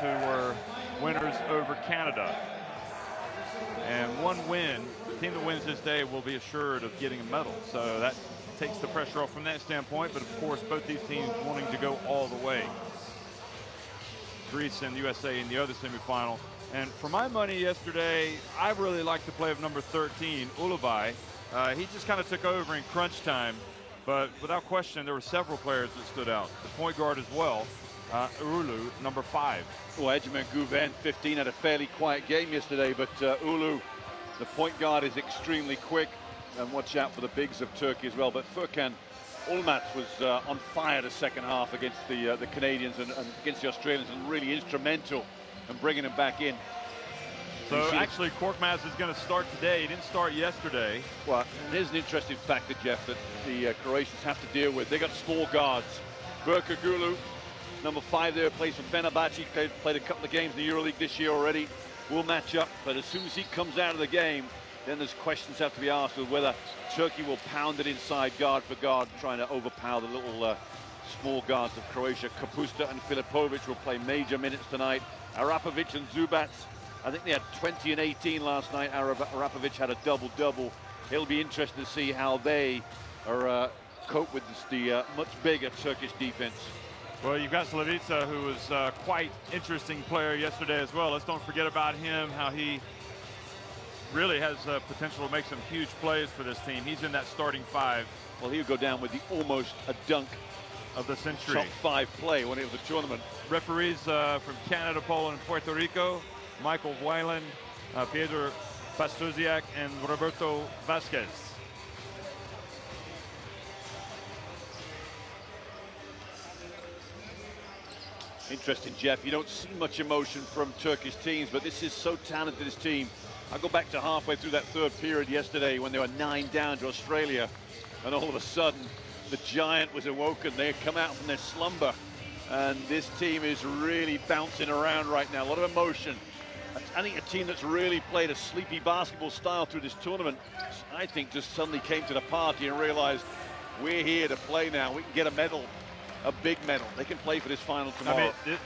who were winners over Canada. And one win, the team that wins this day will be assured of getting a medal. So that takes the pressure off from that standpoint. But of course, both these teams wanting to go all the way. Greece and the USA in the other semifinal. And for my money yesterday, I really liked the play of number 13, Ulubai. He just kind of took over in crunch time. But without question, there were several players that stood out. The point guard as well, Ulu, number 5. Well, Edgerman Gouven, 15, had a fairly quiet game yesterday, but Ulu, the point guard, is extremely quick. And watch out for the bigs of Turkey as well. But Furkan Olmaz was on fire the second half against the Canadians and against the Australians, and really instrumental in bringing them back in. So actually, Korkmaz is going to start today. He didn't start yesterday. Well, here's an interesting factor, Jeff, that the Croatians have to deal with. They got small guards. Berka Gulu, number 5 there, plays for Fenerbahce. Played a couple of games in the EuroLeague this year already. Will match up, but as soon as he comes out of the game, then there's questions have to be asked of whether Turkey will pound it inside guard for guard, trying to overpower the little small guards of Croatia. Kapusta and Filipovic will play major minutes tonight. Arapovic and Zubac, I think they had 20 and 18 last night. Arapovic had a double-double. It'll be interesting to see how they are cope with the much bigger Turkish defense. Well, you've got Slavica, who was quite interesting player yesterday as well. Let's don't forget about him, how he really has potential to make some huge plays for this team. He's in that starting 5. Well, he'll go down with the almost a dunk of the century. Top 5 play when it was a tournament. Referees from Canada, Poland, and Puerto Rico, Michael Weiland, Pedro Pastuziak, and Roberto Vasquez. Interesting, Jeff. You don't see much emotion from Turkish teams, but this is so talented, this team. I go back to halfway through that third period yesterday when they were 9 down to Australia, and all of a sudden the giant was awoken. They had come out from their slumber, and this team is really bouncing around right now. A lot of emotion. I think a team that's really played a sleepy basketball style through this tournament, I think, just suddenly came to the party and realized we're here to play now. We can get a medal, a big medal. They can play for this final tomorrow. I mean,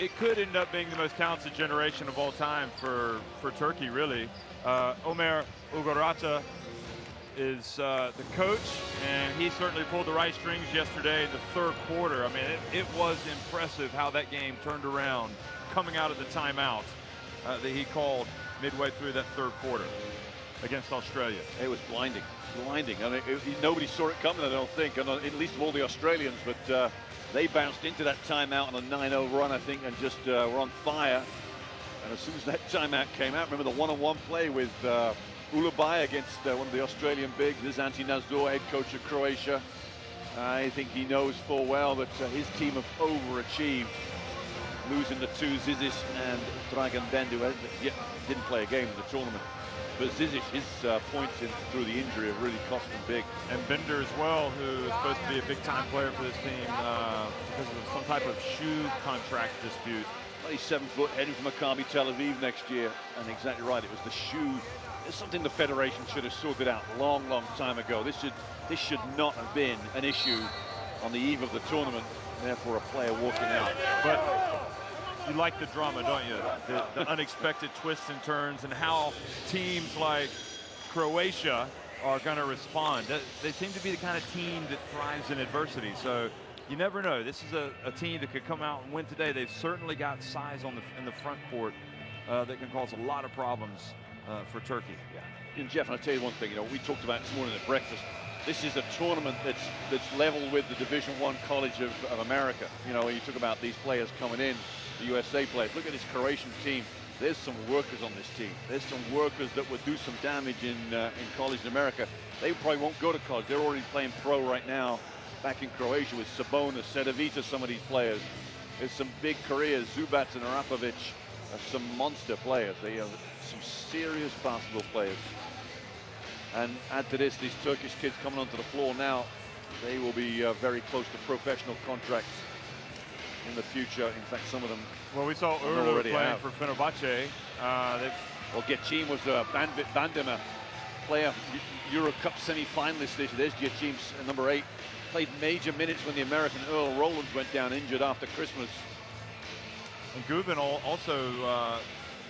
it could end up being the most talented generation of all time for Turkey, really. Ömer Ugaracha is the coach, and he certainly pulled the right strings yesterday in the third quarter. I mean, it was impressive how that game turned around coming out of the timeout that he called midway through that third quarter against Australia. It was blinding. I mean, nobody saw it coming, I don't think, and at least of all the Australians, but they bounced into that timeout on a 9-0 run, I think, and just were on fire. And as soon as that timeout came out, remember the one-on-one play with Ulubai against one of the Australian bigs. This is Ante Nazor, head coach of Croatia. I think he knows full well that his team have overachieved, losing the 2 Zizic and Dragan Bendu, who didn't play a game in the tournament. But Zizic, his points through the injury have really cost him big. And Bender as well, who is supposed to be a big-time player for this team because of some type of shoe contract dispute. He's 7 foot, heading for Maccabi Tel Aviv next year. And exactly right, it was the shoe. It's something the Federation should have sorted out long time ago. This should not have been an issue on the eve of the tournament, therefore a player walking out. But you like the drama, don't you? The unexpected twists and turns, and how teams like Croatia are going to respond. They seem to be the kind of team that thrives in adversity. So you never know. This is a team that could come out and win today. They've certainly got size in the front court that can cause a lot of problems for Turkey. Yeah. And Jeff, I'll tell you one thing. We talked about this morning at breakfast. This is a tournament that's level with the Division I College of America. When you talk about these players coming in, the USA players. Look at this Croatian team. There's some workers on this team. There's some workers that would do some damage in college in America. They probably won't go to college. They're already playing pro right now back in Croatia with Sabonis, Sedevita, some of these players. There's some big careers. Zubac and Arapovic are some monster players. They have some serious basketball players. And add to this, these Turkish kids coming onto the floor now, they will be very close to professional contracts in the future. In fact, some of them. Well, we saw Ulu playing for Fenerbahce. Well, Getchim was a Bandema player, Euro Cup semi-finalist this year. There's Getchim, number 8. Played major minutes when the American Earl Rollins went down injured after Christmas. And Guven also,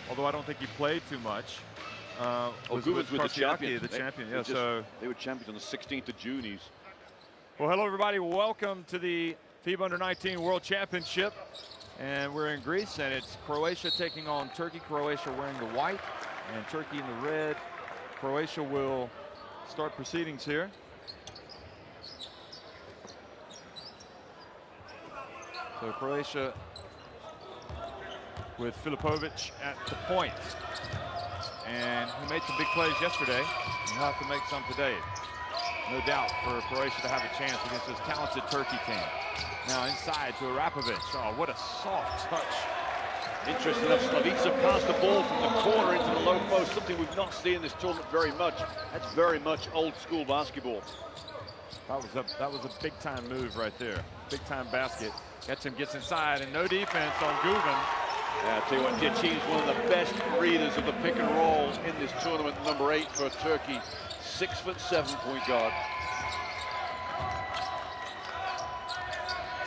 although I don't think he played too much, was Guven's with the champion. The champion, yeah. They were champions on the 16th of June. Well, hello everybody. Welcome to the FIBA Under-19 World Championship. And we're in Greece, and it's Croatia taking on Turkey. Croatia wearing the white and Turkey in the red. Croatia will start proceedings here. So Croatia with Filipovic at the point. And he made some big plays yesterday. He'll have to make some today. No doubt for Croatia to have a chance against this talented Turkey team. Now inside to Arapovic. Oh, what a soft touch. Interesting enough, Slavica passed the ball from the corner into the low post, something we've not seen in this tournament very much. That's very much old school basketball. That was a big time move right there. Big time basket. Gets inside and no defense on Guven. Yeah, I'll tell you what, Getchim's one of the best readers of the pick and roll in this tournament, number 8 for Turkey. 6'7" point guard.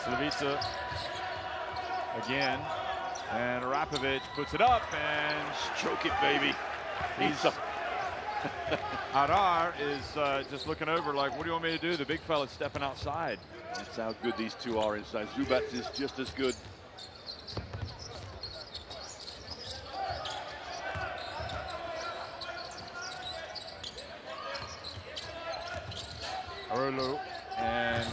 Slavica again, and Arapovic puts it up and stroke it, baby. He's up. Arar is just looking over like, what do you want me to do? The big fella's stepping outside. That's how good these two are inside. Zubac is just as good. Arulu, and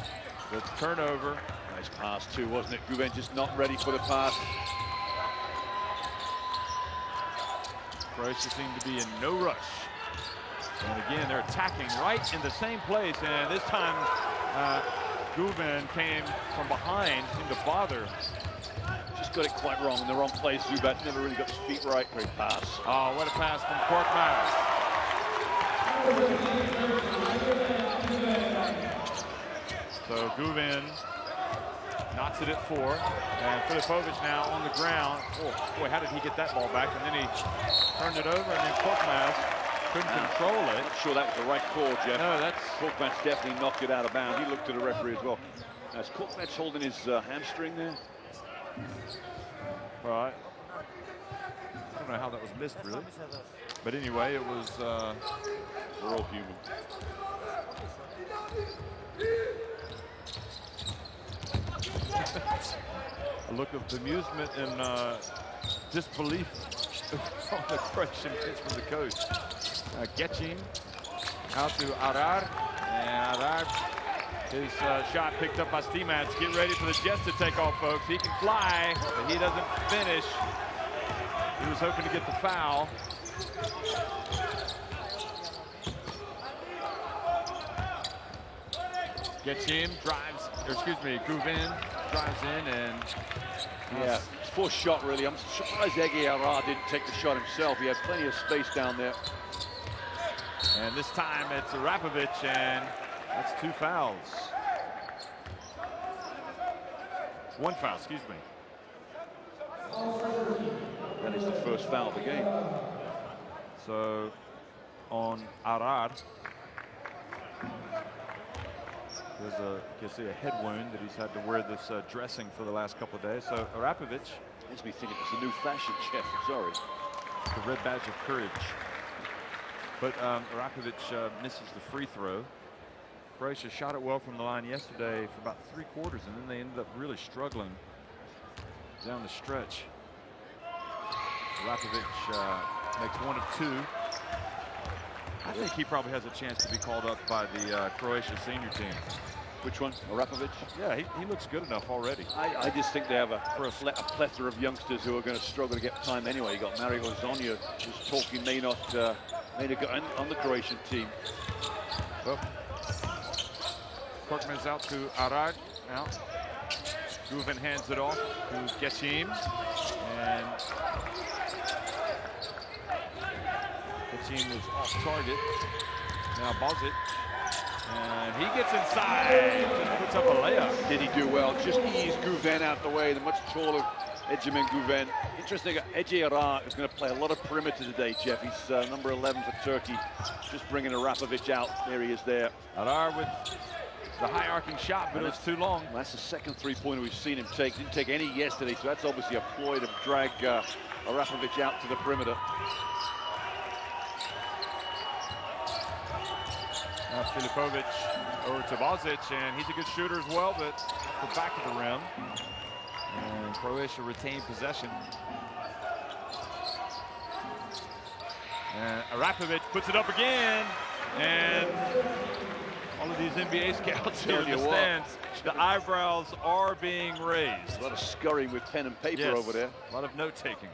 the turnover. Nice pass too, wasn't it? Guven just not ready for the pass. Croatia seemed to be in no rush. And again, they're attacking right in the same place. And this time, Guven came from behind, seemed to bother. Just got it quite wrong in the wrong place. Zubac never really got his feet right. Great pass. Oh, what a pass from Korkmaz. So Guven knocks it at 4, and Filipovic now on the ground. Oh, boy, how did he get that ball back? And then he turned it over, and then Korkmaz couldn't control it. I'm not sure that was the right call, Jeff. No, that's... Korkmaz definitely knocked it out of bounds. He looked at the referee as well. Now, is Korkmaz holding his hamstring there? Well, I don't know how that was missed, really. But anyway, it was... We're all human. A look of amusement and disbelief on the Croatian pitch from the coach. Getchim out to Arar, and Arar, his shot picked up by Stimac. Get ready for the Jets to take off, folks. He can fly, but he doesn't finish. He was hoping to get the foul. Getchim drives, or excuse me, Guven drives in and... Yeah, forced shot really. I'm surprised Arar didn't take the shot himself. He had plenty of space down there. And this time it's Arapovic, and that's 2 fouls. 1 foul, excuse me. That is the first foul of the game. So on Arar, there's you can see a head wound that he's had to wear this dressing for the last couple of days. So Arapovic. Makes me think it's a new fashion, Jeff. Sorry. The red badge of courage. But Arapovic misses the free throw. Croatia shot it well from the line yesterday for about 3 quarters, and then they ended up really struggling down the stretch. Arapovic makes 1 of 2. I think he probably has a chance to be called up by the Croatia senior team. Which one? Arapovic? Yeah, he looks good enough already. I just think they have a plethora of youngsters who are going to struggle to get time anyway. You got Mario Zonia, who's talking may not go on the Croatian team. Well, Korkmaz out to Arar now. Guven hands it off to Getchim, and Getchim was off target. Now Bozic, and he gets inside, just puts up a layup. Did he do well? Just ease Guven out the way, the much taller Edgeman Guven. Interesting, Arar is going to play a lot of perimeter today, Jeff. He's number 11 for Turkey. Just bringing Arapovic out. There he is there. Arar with the high arcing shot, but it was too long. Well, that's the second three-pointer we've seen him take. Didn't take any yesterday, so that's obviously a ploy to drag Arapovic out to the perimeter. Now Filipovic over to Bozic, and he's a good shooter as well, but the back of the rim. And Croatia retained possession. And Arapovic puts it up again, and all of these NBA scouts here in the stands, the eyebrows are being raised. A lot of scurrying with pen and paper over there. A lot of note-taking.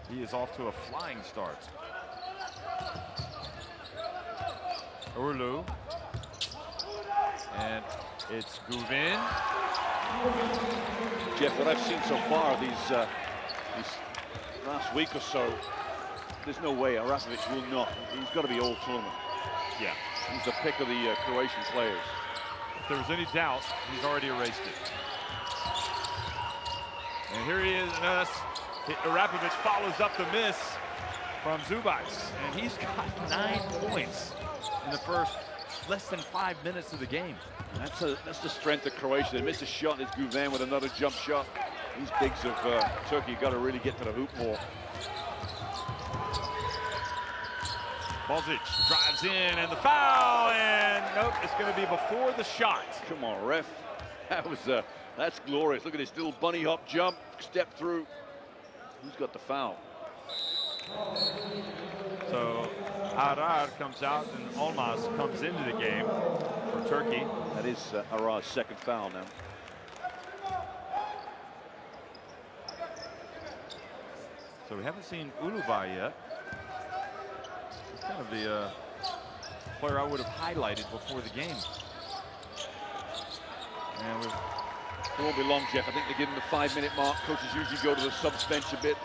He is off to a flying start. Urlu. And it's Guvin. Jeff, what I've seen so far these last week or so, there's no way Arapovic will not. He's got to be all tournament. Yeah. He's the pick of the Croatian players. If there was any doubt, he's already erased it. And here he is. Arapovic follows up the miss from Zubac, and he's got 9 points in the first less than 5 minutes of the game. That's the strength of Croatia. They missed a shot. It's Guvin with another jump shot. These bigs of Turkey got to really get to the hoop more. Bozic drives in, and the foul, and nope, it's going to be before the shot. Come on, ref. That's glorious. Look at this little bunny hop jump, step through. Who's got the foul? So Arar comes out, and Olmaz comes into the game for Turkey. That is Arar's second foul now. So we haven't seen Ulubay yet. He's kind of the player I would have highlighted before the game. And it won't be long, Jeff. I think they give him the 5-minute mark. Coaches usually go to the subs bench a bit.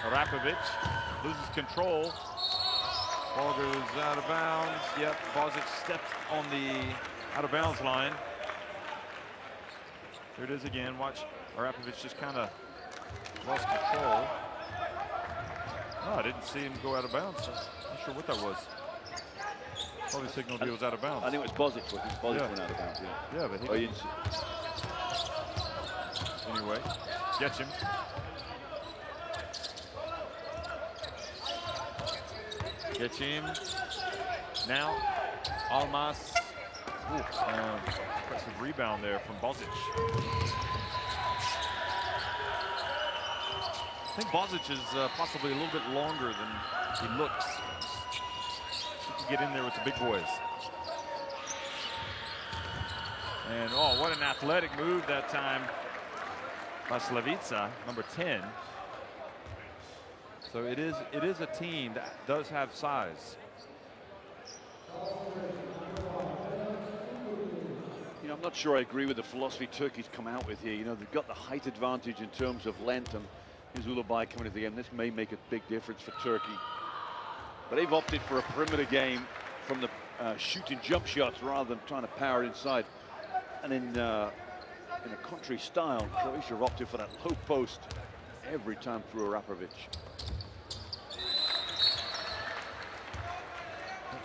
Arapovic loses control. Ball goes out of bounds. Yep, Bozic stepped on the out-of-bounds line. Here it is again. Watch Arapovic just kind of lost control. Oh, I didn't see him go out of bounds. So I'm not sure what that was. Probably signaled he was out of bounds. I think it was Bozic. Bozic went out of bounds. Yeah, but he didn't see. Anyway, gets him. Gets him. Now, Almas. Impressive rebound there from Bozic. I think Bozic is possibly a little bit longer than he looks. He can get in there with the big boys. And oh, what an athletic move that time by Slavica, number 10. So it is a team that does have size. You know, I'm not sure I agree with the philosophy Turkey's come out with here. You know, they've got the height advantage in terms of length, and here's Ulubay coming into the game. This may make a big difference for Turkey. But they've opted for a perimeter game from the shooting jump shots rather than trying to power it inside. And in a contrary style, Croatia have opted for that low post every time through Arapovic.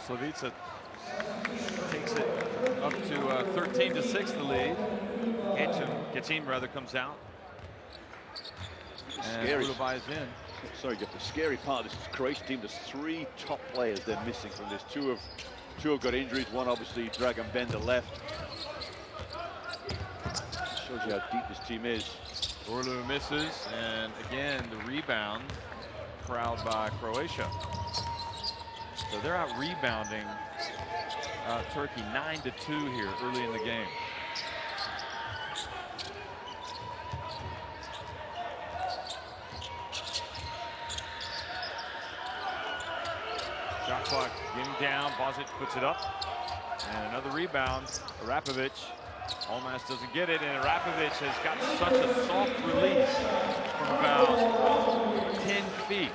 Slavica takes it up to 13-6 the lead. Gachin rather comes out. And Ulubay is in. Sorry, Jeff, the scary part of this Croatian team, there's 3 top players they're missing from this. Two have got injuries. One obviously Dragan Bender left. Shows you how deep this team is. Urlu misses, and again the rebound corralled by Croatia. So they're out rebounding Turkey 9-2 here early in the game. Shot clock getting down. Bozic puts it up, and another rebound. Arapovic. Olmas doesn't get it, and Arapovic has got such a soft release from about 10 feet.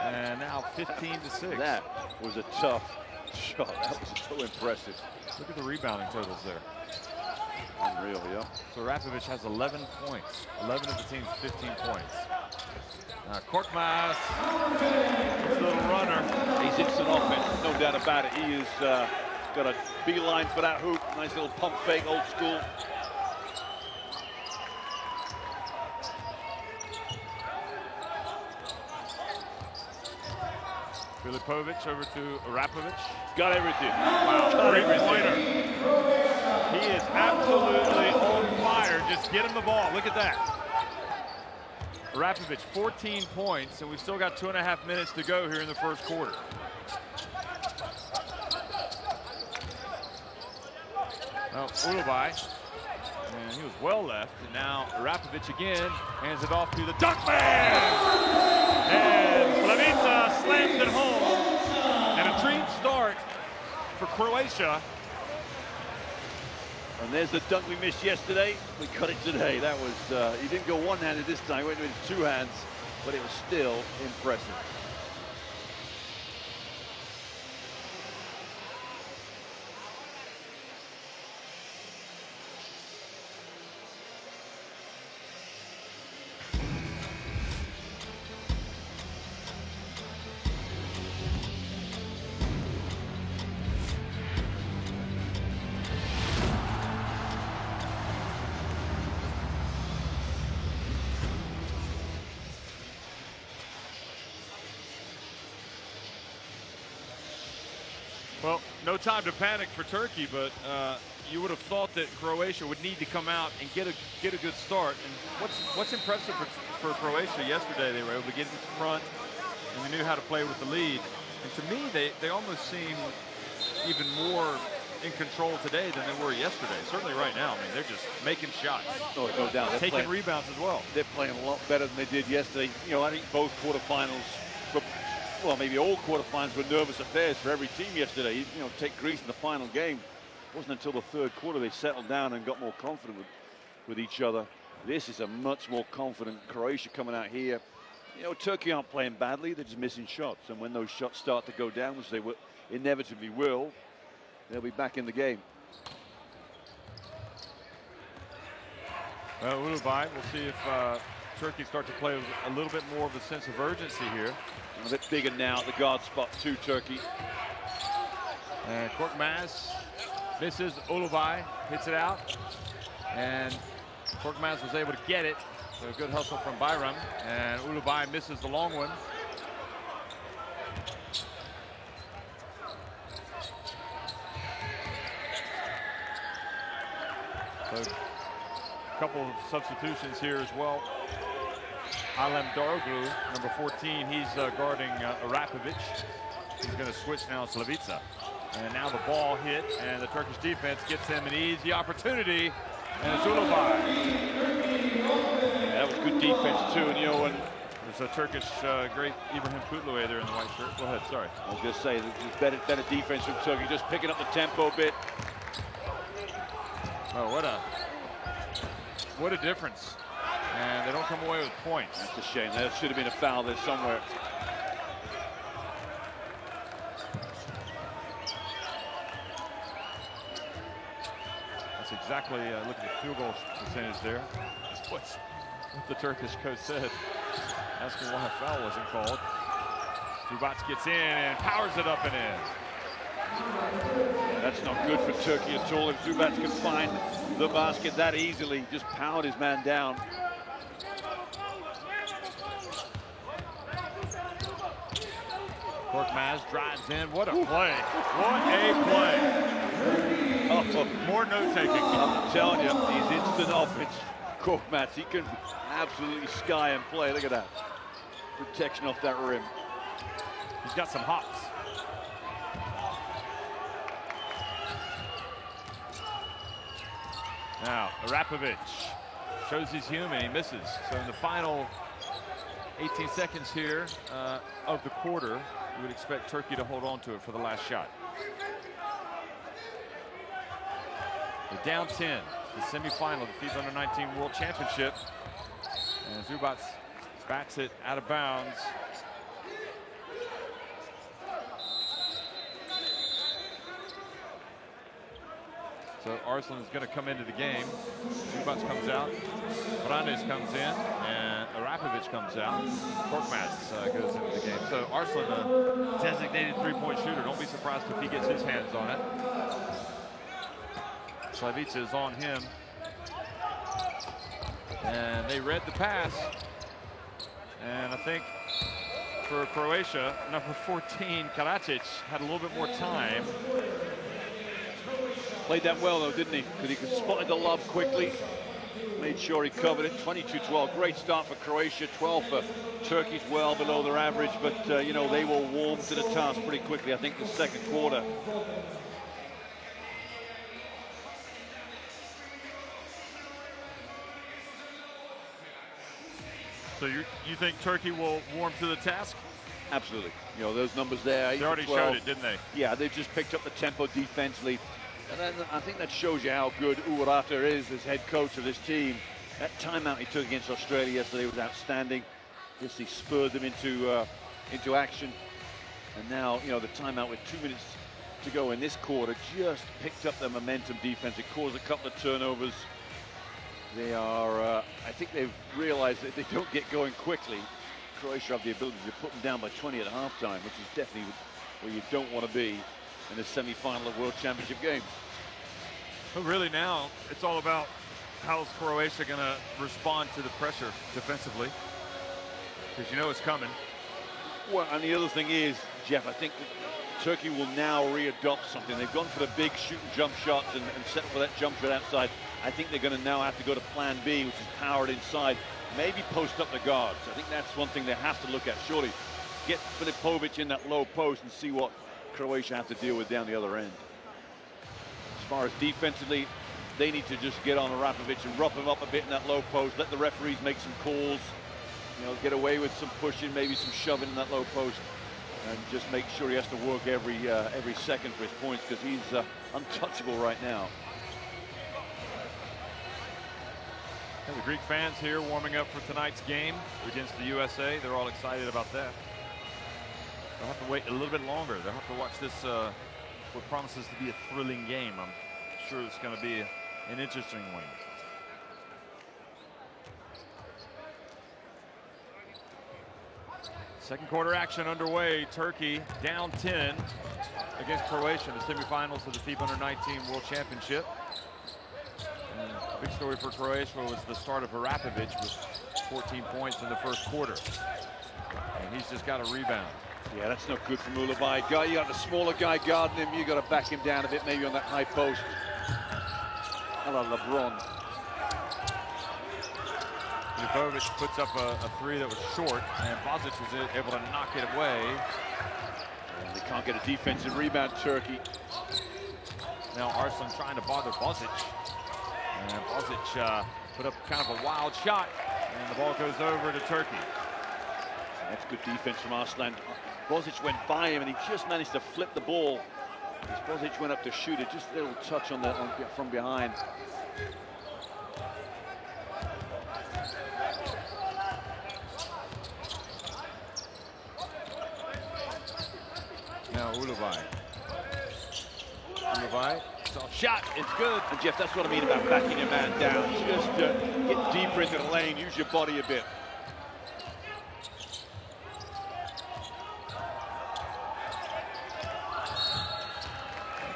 And now 15-6. That was a tough shot. That was so impressive. Look at the rebounding totals there. Unreal, yeah. So Arapovic has 11 points. 11 of the team's 15 points. Korkmaz, this little runner. He's instant offense, no doubt about it. He has got a beeline for that hoop. Nice little pump fake, old school. Filipovic over to Arapovic. Got everything. Wow, great pointer. He is absolutely on fire. Just get him the ball. Look at that. Arapovic, 14 points, and we've still got 2.5 minutes to go here in the first quarter. Well, Ulubai, and he was well left, and now Arapovic again hands it off to the Duckman! And Slavica slams it home, and a dream start for Croatia. And there's the dunk we missed yesterday. We cut it today. That was, he didn't go one-handed this time. He went with two hands, but it was still impressive. Well, no time to panic for Turkey, but you would have thought that Croatia would need to come out and get a good start. And what's impressive for Croatia yesterday, they were able to get in front, and they knew how to play with the lead. And to me, they almost seem even more in control today than they were yesterday. Certainly right now, I mean, they're just making shots. Oh, no doubt. Taking rebounds as well. They're playing a lot better than they did yesterday. You know, I think both quarterfinals, well, maybe all quarterfinals were nervous affairs for every team yesterday. You know, take Greece in the final game. It wasn't until the third quarter they settled down and got more confident with each other. This is a much more confident Croatia coming out here. You know, Turkey aren't playing badly. They're just missing shots. And when those shots start to go down, which they inevitably will, they'll be back in the game. Well, Ulubai, we'll see if Turkey start to play with a little bit more of a sense of urgency here. A bit bigger now at the guard spot too, Turkey. And Korkmaz misses. Ulubai hits it out. And Korkmaz was able to get it. So a good hustle from Bayram. And Ulubai misses the long one. So a couple of substitutions here as well. Alem Daroglu, number 14, he's guarding Arapovic. He's going to switch now to Slavica. And now the ball hit, and the Turkish defense gets him an easy opportunity, and it's Ulubai. That was good defense too, and you know, when there's a Turkish great Ibrahim Kutluay there in the white shirt. Go ahead, sorry. I was going to say, there's better defense from Turkey, just picking up the tempo a bit. Oh, what a difference. And they don't come away with points. That's a shame. There should have been a foul there somewhere. That's exactly, look at the field goal percentage there. That's what the Turkish coach said, asking why a foul wasn't called. Zubac gets in and powers it up and in. That's not good for Turkey at all. If Zubac can find the basket that easily, just powered his man down. Korkmaz drives in. What a play. What a play. Oh, more note-taking. I'm telling you, he's instant offense. Korkmaz, he can absolutely sky and play. Look at that. Protection off that rim. He's got some hops. Now, Arapovic shows he's human. He misses. So in the final 18 seconds here of the quarter, we would expect Turkey to hold on to it for the last shot. They're down 10, the semifinal of the FIBA U19 World Championship. And Zubac bats it out of bounds. So Arslan is going to come into the game. Zubac comes out. Brandes comes in, and Arapovic comes out. Korkmaz goes into the game. So Arslan, a designated three-point shooter. Don't be surprised if he gets his hands on it. Slavica is on him. And they read the pass. And I think for Croatia, number 14, Karadzic, had a little bit more time. Played that well, though, didn't he? Because he could spot the lob quickly. Made sure he covered it. 22-12. Great start for Croatia. 12 for Turkey's well below their average. But, you know, they were warm to the task pretty quickly, I think, the second quarter. So you think Turkey will warm to the task? Absolutely. You know, those numbers there. They already showed it, didn't they? Yeah, they've just picked up the tempo defensively. And then I think that shows you how good Urata is as head coach of this team. That timeout he took against Australia yesterday was outstanding. Just he spurred them into action. And now, you know, the timeout with 2 minutes to go in this quarter just picked up their momentum defense. It caused a couple of turnovers. They are, I think they've realized that if they don't get going quickly, Croatia have the ability to put them down by 20 at halftime, which is definitely where you don't want to be in the semi-final of World Championship games. But really now, it's all about how's Croatia going to respond to the pressure defensively, because you know it's coming. Well, and the other thing is, Jeff, I think Turkey will now readopt something. They've gone for the big shoot and jump shots and settle for that jump shot outside. I think they're going to now have to go to plan B, which is powered inside. Maybe post up the guards. I think that's one thing they have to look at, surely. Get Filipovic in that low post and see what Croatia have to deal with down the other end. As far as defensively, they need to just get on Arapovic and rough him up a bit in that low post, let the referees make some calls, you know, get away with some pushing, maybe some shoving in that low post, and just make sure he has to work every second for his points, because he's untouchable right now. And the Greek fans here warming up for tonight's game against the USA. They're all excited about that. They'll have to wait a little bit longer. They'll have to watch this, what promises to be a thrilling game. I'm sure it's going to be an interesting one. Second quarter action underway. Turkey down 10 against Croatia in the semifinals of the FIBA U19 World Championship. And big story for Croatia was the start of Herapovic with 14 points in the first quarter. And he's just got a rebound. Yeah, that's not good from Ulabai. You got the smaller guy guarding him. You got to back him down a bit, maybe on that high post. Hello, LeBron. Filipovic puts up a three that was short, and Bozic was able to knock it away. And they can't get a defensive rebound, Turkey. Now Arslan trying to bother Bozic. And Bozic put up kind of a wild shot, and the ball goes over to Turkey. That's good defense from Arslan. Bozic went by him, and he just managed to flip the ball. As Bozic went up to shoot it, just a little touch on from behind. Now Ulabai. Soft shot, it's good. And Jeff, that's what I mean about backing your man down. Just get deeper into the lane, use your body a bit.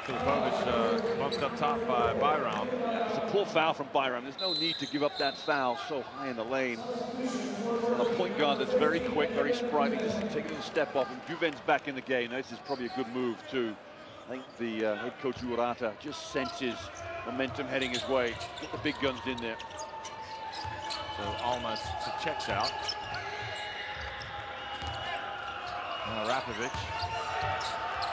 Filipovic bumped up top by Bayram. It's a poor foul from Bayram. There's no need to give up that foul so high in the lane. And a point guard that's very quick, very sprightly, just take a little step off, and Juven's back in the game. Now, this is probably a good move too. I think the head coach Urata just senses momentum heading his way. Get the big guns in there. So Almas checks out. Now Rapovic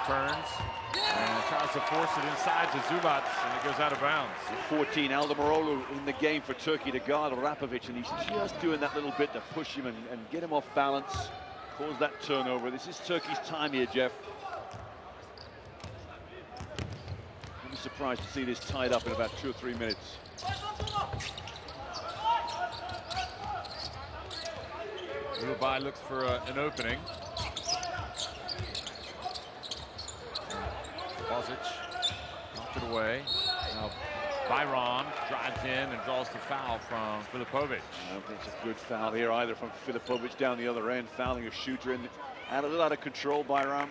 turns and tries to force it inside to Zubac, and it goes out of bounds. 14, Aldemarolu in the game for Turkey to guard Rapovic, and he's just doing that little bit to push him and get him off balance, cause that turnover. This is Turkey's time here, Jeff. I'm surprised to see this tied up in about 2 or 3 minutes. Ulabai looks for an opening. Bozic knocked it away. Now Byron drives in and draws the foul from Filipovic. I don't think it's a good foul here either from Filipovic down the other end, fouling a shooter in. A little out of control, Byron.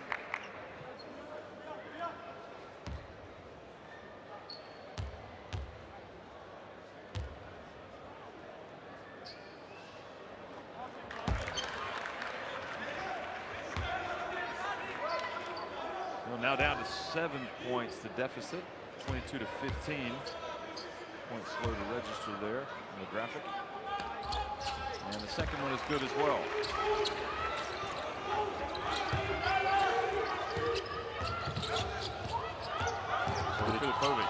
Well, now down to 7 points, the deficit, 22 to 15. Points slow to register there in the graphic. And the second one is good as well. So Filipovic.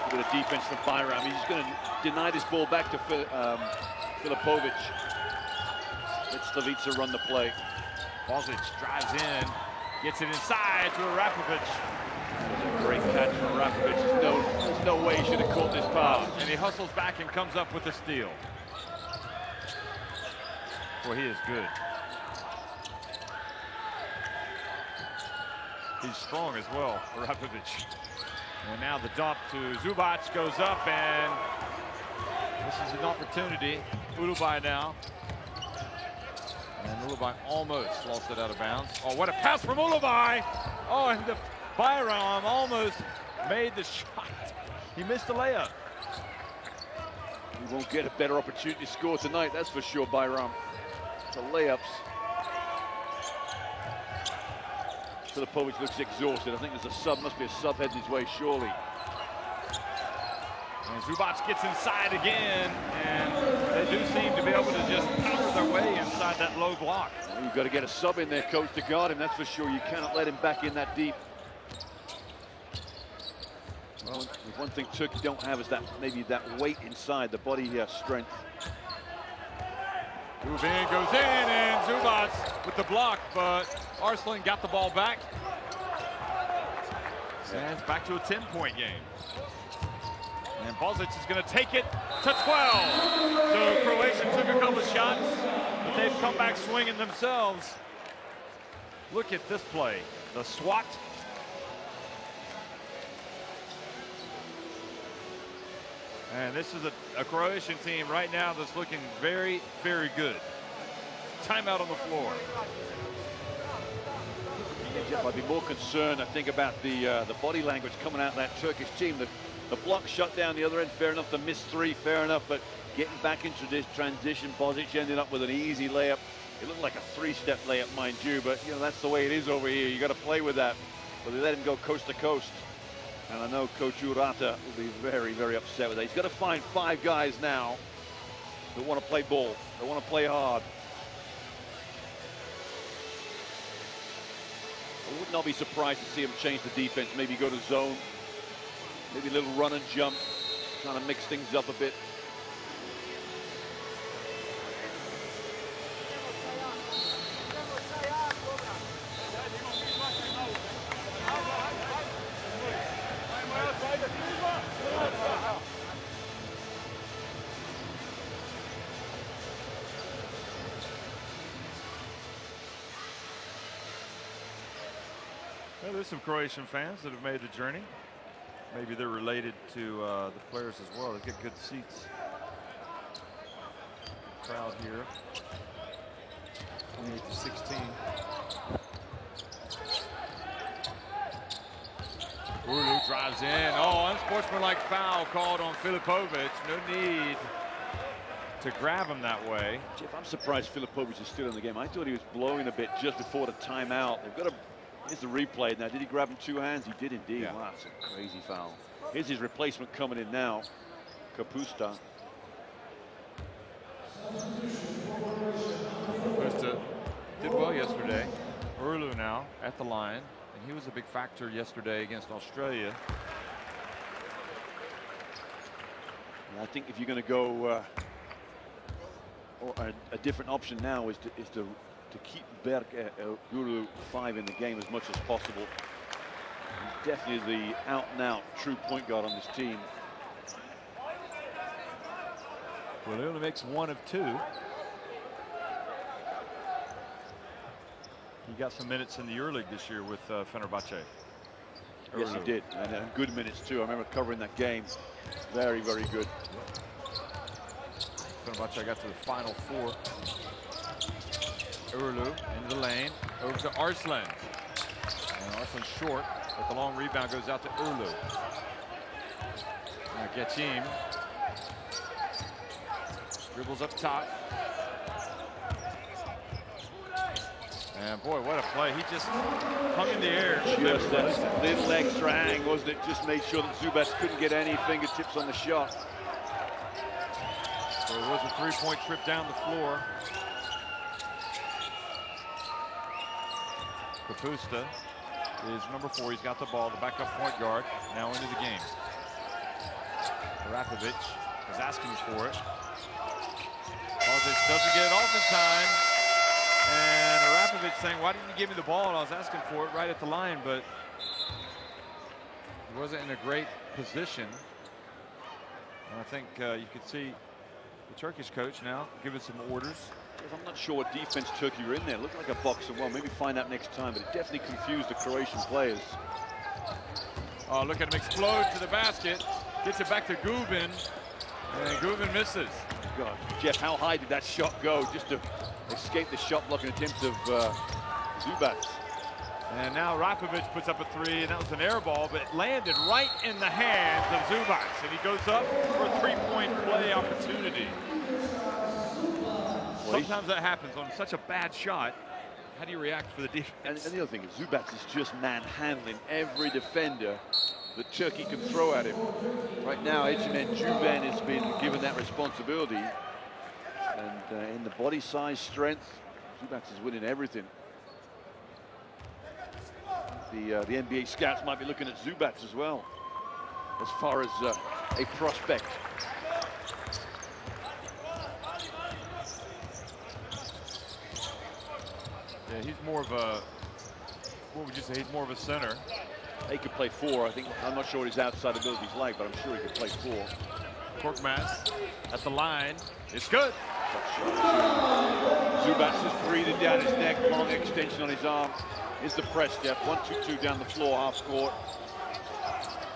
A bit of defense from Byram. He's just going to deny this ball back to Filipovic. Let Slavica run the play. Bozic drives in, gets it inside to Heraklion. Great catch from Heraklion. There's no way he should have caught this pass. And he hustles back and comes up with a steal. Boy, he is good. He's strong as well, Heraklion. And now the dump to Zubac goes up, and this is an opportunity. Ulubai now. And Ulubai almost lost it out of bounds. Oh, what a pass from Ulubai! Oh, and the Byram almost made the shot. He missed the layup. He won't get a better opportunity to score tonight, that's for sure, Byram. The layups. Filipovic looks exhausted. I think there's a sub, must be a sub heading his way, surely. And Zubac gets inside again, and they do seem to be able to just power their way inside that low block. Well, you've got to get a sub in there, coach, to guard him, that's for sure. You cannot let him back in that deep. Well, one thing Turkey don't have is that maybe that weight inside, the body strength. Gubin goes in, and Zubac with the block, but Arslan got the ball back. And it's back to a 10-point game. And Bozic is going to take it to 12. So Croatia took a couple of shots, but they've come back swinging themselves. Look at this play, the swat. And this is a Croatian team right now that's looking very, very good. Timeout on the floor. Jeff, I'd be more concerned, I think, about the body language coming out of that Turkish team. The block shut down the other end, fair enough. The missed three, fair enough. But getting back into this transition, Bozic ended up with an easy layup. It looked like a three-step layup, mind you, but you know that's the way it is over here. You got to play with that. But they let him go coast to coast. And I know Coach Urata will be very, very upset with that. He's got to find 5 guys now that want to play ball, that want to play hard. I would not be surprised to see him change the defense, maybe go to zone, maybe a little run and jump, trying to mix things up a bit. Well, there's some Croatian fans that have made the journey. Maybe they're related to the players as well. They get good seats. Good crowd here. 28 to 16. Ulu drives in. Oh, unsportsmanlike foul called on Filipovic. No need to grab him that way. Jeff, I'm surprised Filipovic is still in the game. I thought he was blowing a bit just before the timeout. They've got to. Here's the replay. Now, did he grab him 2 hands? He did indeed. Yeah. Wow, that's a crazy foul. Here's his replacement coming in now, Kapusta. Kapusta did well yesterday. Urlu now at the line, and he was a big factor yesterday against Australia. And I think if you're going to go, or a different option now is to keep Berk Guru 5 in the game as much as possible. He's definitely the out-and-out true point guard on this team. Well, he only makes 1 of 2. He got some minutes in the EuroLeague this year with Fenerbahce. Yes, he did, and good minutes too. I remember covering that game. Very, very good. Fenerbahce got to the final four. Urlu into the lane, over to Arslan. And Arslan short, but the long rebound goes out to Urlu. Now Geçim dribbles up top. And boy, what a play. He just hung in the air. Just that little extra hang, wasn't it? Just made sure that Zubac couldn't get any fingertips on the shot. So it was a three-point trip down the floor. Kapusta is number 4. He's got the ball, the backup point guard, now into the game. Arapovic is asking for it. Bozic doesn't get it off in time. And Arapovic saying, why didn't you give me the ball? And I was asking for it right at the line, but he wasn't in a great position. And I think you could see the Turkish coach now giving some orders. I'm not sure what defense Turkey were in there. It looked like a box and one. Maybe find out next time, but it definitely confused the Croatian players. Oh, look at him explode to the basket. Gets it back to Gubin, and Gubin misses. God, Jeff, how high did that shot go just to escape the shot blocking attempts of Zubac? And now Arapovic puts up a 3, and that was an air ball, but it landed right in the hands of Zubac, and he goes up for a 3-point play opportunity. Sometimes that happens on such a bad shot. How do you react for the defense? And the other thing is Zubac is just manhandling every defender that Turkey can throw at him. Right now, Ejmen Juven has been given that responsibility. And in the body size strength, Zubac is winning everything. The NBA scouts might be looking at Zubac as well, as far as a prospect. Yeah, he's more of a, what would you say, he's more of a center. He could play 4. I think, I'm not sure what his outside ability is like, but I'm sure he could play 4. Korkmaz at the line. It's good. Zubac has breathed it down his neck, long extension on his arm. Is the press, Jeff. 1-2-2 down the floor, half court.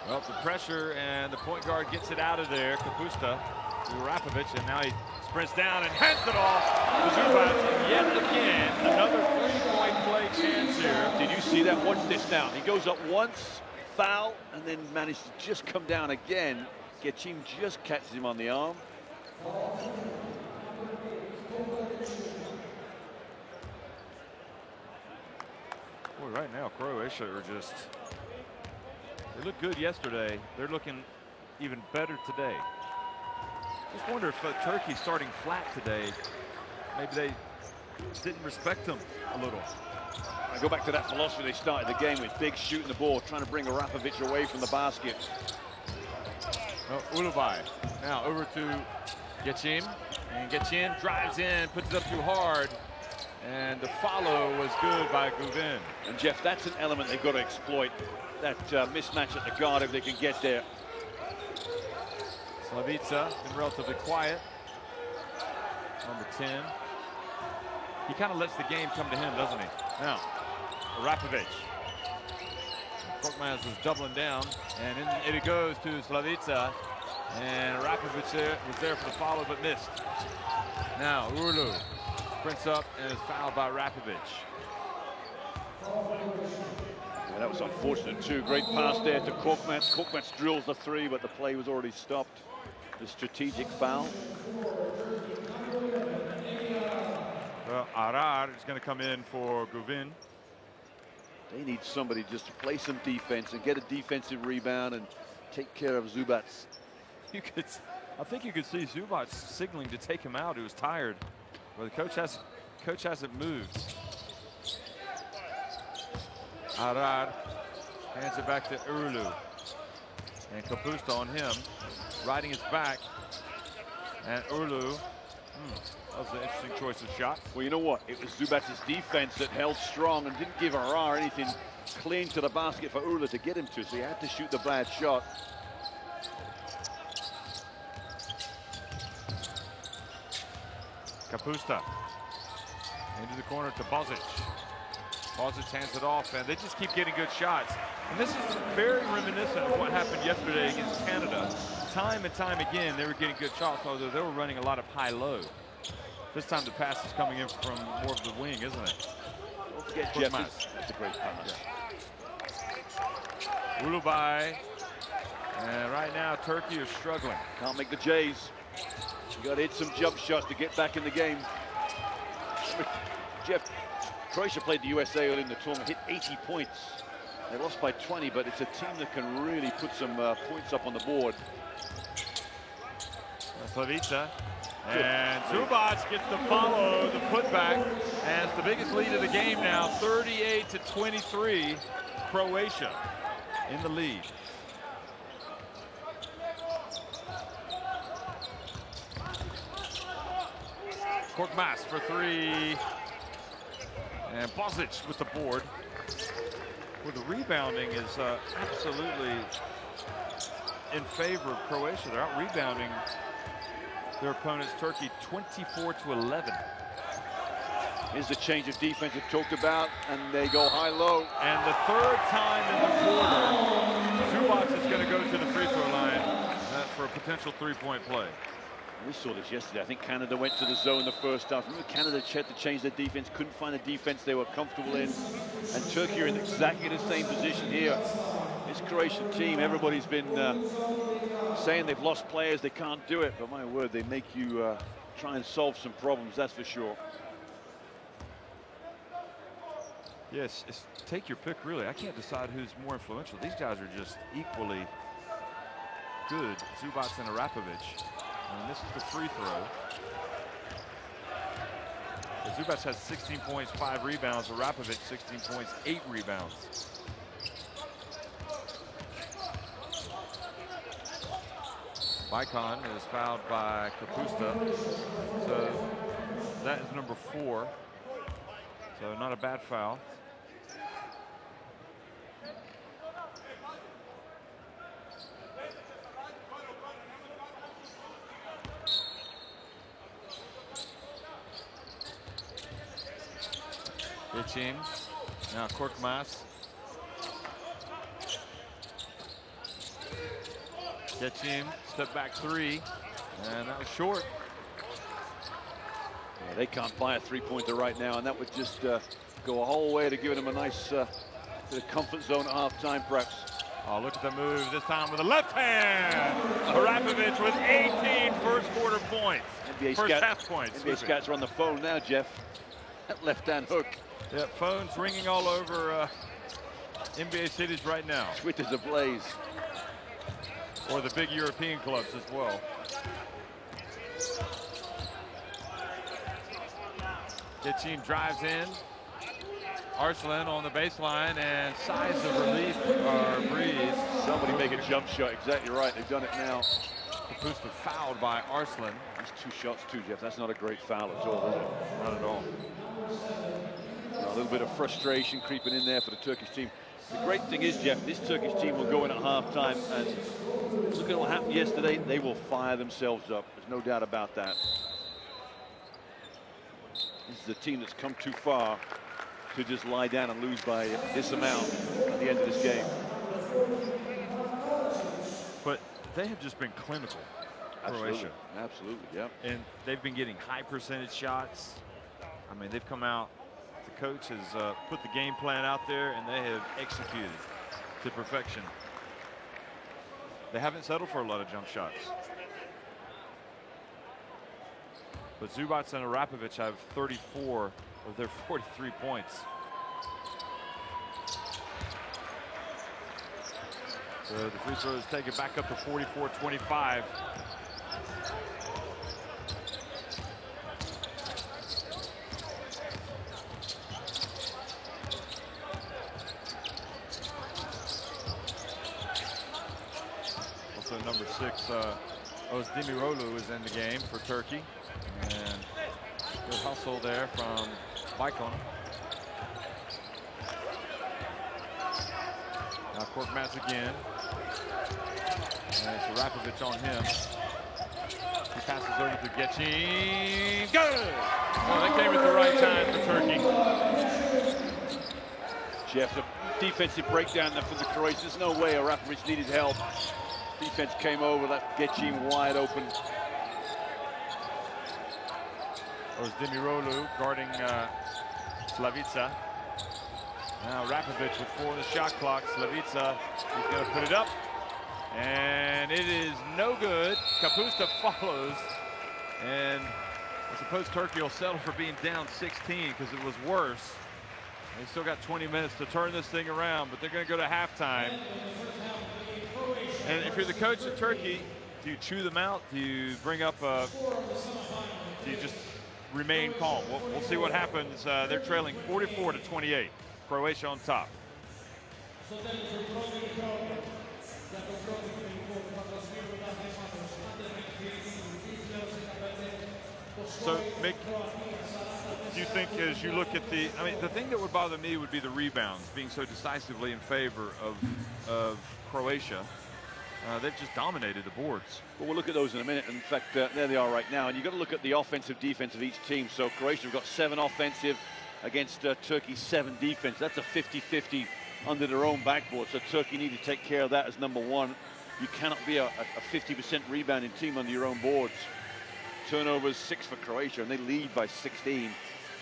Well, the pressure, and the point guard gets it out of there. Kapusta to Arapovic, and now he sprints down and hands it off to Zubac. And yet again, another 3-point play chance here. Did you see that? Watch this now. He goes up once, foul, and then managed to just come down again. Geçim just catches him on the arm. Boy, right now, Croatia are just, they looked good yesterday. They're looking even better today. Just wonder if Turkey starting flat today, maybe they didn't respect them a little. I go back to that philosophy they started the game with, big shooting the ball, trying to bring Arapovic away from the basket. Ulubay now over to Geçim, and Geçim drives in, puts it up too hard, and the follow was good by Gubin. And Jeff, that's an element they've got to exploit, that mismatch at the guard if they can get there. Slavica been relatively quiet. Number 10. He kind of lets the game come to him, doesn't he? Now, Arapovic. Korkmaz is doubling down, and it goes to Slavica. And Arapovic was there for the follow, but missed. Now, Urlu sprints up and is fouled by Arapovic. Yeah, that was unfortunate too. Great pass there to Korkmaz. Korkmaz drills the 3, but the play was already stopped. The strategic foul. Well, Arar is going to come in for Gubin. They need somebody just to play some defense and get a defensive rebound and take care of Zubac. I think you could see Zubac signaling to take him out. He was tired, but the coach hasn't moved. Arar hands it back to Urlu, and Kapusta on him, riding his back, and Urlu. That was an interesting choice of shot. Well, you know what? It was Zubac's defense that held strong and didn't give Arar anything clean to the basket for Urlu to get him to, so he had to shoot the bad shot. Kapusta into the corner to Bozic. Bozic hands it off, and they just keep getting good shots. And this is very reminiscent of what happened yesterday against Canada. time and time again, they were getting good shots, although they were running a lot of high-low. This time the pass is coming in from more of the wing, isn't it? Don't forget Jeff. That's a great pass. Yeah. Ulubai. And right now, Turkey is struggling. Can't make the J's. You got to hit some jump shots to get back in the game. Jeff, Croatia played the USA early in the tournament, hit 80 points. They lost by 20, but it's a team that can really put some points up on the board. Slavica. And Zubac gets to follow the putback. And it's the biggest lead of the game now, 38-23. Croatia in the lead. Korkmaz for three. And Bosic with the board. Well, the rebounding is absolutely in favor of Croatia. They're out rebounding their opponents, Turkey, 24-11. Here's the change of defense we talked about, and they go high-low. And the third time in the quarter, Zubac is going to go to the free throw line for a potential three-point play. We saw this yesterday. I think Canada went to the zone the first half. Remember, Canada had to change their defense, couldn't find a defense they were comfortable in. And Turkey are in exactly the same position here. This Croatian team, everybody's been saying they've lost players, they can't do it. But my word, they make you try and solve some problems, that's for sure. Yes, take your pick, really. I can't decide who's more influential. These guys are just equally good, Zubac and Arapovic. And this is the free throw. Zubac has 16 points, 5 rebounds. Arapovic, 16 points, 8 rebounds. Bicon is fouled by Kapusta. So that is number 4. So not a bad foul. Team. Now Korkmaz. Getchim, step back 3, and that was short. Yeah, they can't buy a three-pointer right now, and that would just go a whole way to giving them a nice bit of comfort zone at halftime, perhaps. Oh, look at the move this time with the left hand. Arapovic with 18 first quarter points. First half points. NBA scouts are on the phone now, Jeff. That left-hand hook. Yeah, phones ringing all over NBA cities right now. Twitter's ablaze. Or the big European clubs as well. Getchim drives in. Arslan on the baseline, and sighs of relief are breathed. Somebody make a jump shot. Exactly right. They've done it now. Kapusta fouled by Arslan. That's 2 shots too, Jeff. That's not a great foul at all, is it? Not at all. A little bit of frustration creeping in there for the Turkish team. The great thing is, Jeff, this Turkish team will go in at halftime, and look at what happened yesterday. They will fire themselves up. There's no doubt about that. This is a team that's come too far to just lie down and lose by this amount at the end of this game. But they have just been clinical, Croatia. Absolutely, yeah. And they've been getting high percentage shots. I mean, they've come out. The coach has put the game plan out there, and they have executed to perfection. They haven't settled for a lot of jump shots. But Zubac and Arapovic have 34 of their 43 points. So the free throw is taken back up to 44-25. Also number 6, Özdemiroglu is in the game for Turkey. And good hustle there from Bicon. Now Korkmaz again. And it's Arapovic on him. He passes over to Getchim. Good! Well, that came at the right time for Turkey. Jeff, the defensive breakdown there for the Croatians. There's no way Arapovic needed help. Defense came over, that gets you wide open. It was Demirolu guarding Slavica. Now Rapovic with 4 on the shot clock. Slavica, he's going to put it up. And it is no good. Kapusta follows. And I suppose Turkey will settle for being down 16 because it was worse. They still got 20 minutes to turn this thing around, but they're going to go to halftime. And if you're the coach of Turkey, do you chew them out? Do you bring up do you just remain calm? We'll see what happens. They're trailing 44-28. Croatia on top. So, Mick, do you think as you look at the thing that would bother me would be the rebounds being so decisively in favor of Croatia. They've just dominated the boards. Well, we'll look at those in a minute. In fact, there they are right now. And you've got to look at the offensive defense of each team. So Croatia have got 7 offensive against Turkey 7 defense. That's a 50-50 under their own backboard. So Turkey need to take care of that as number 1. You cannot be a 50% rebounding team under your own boards. Turnovers 6 for Croatia, and they lead by 16.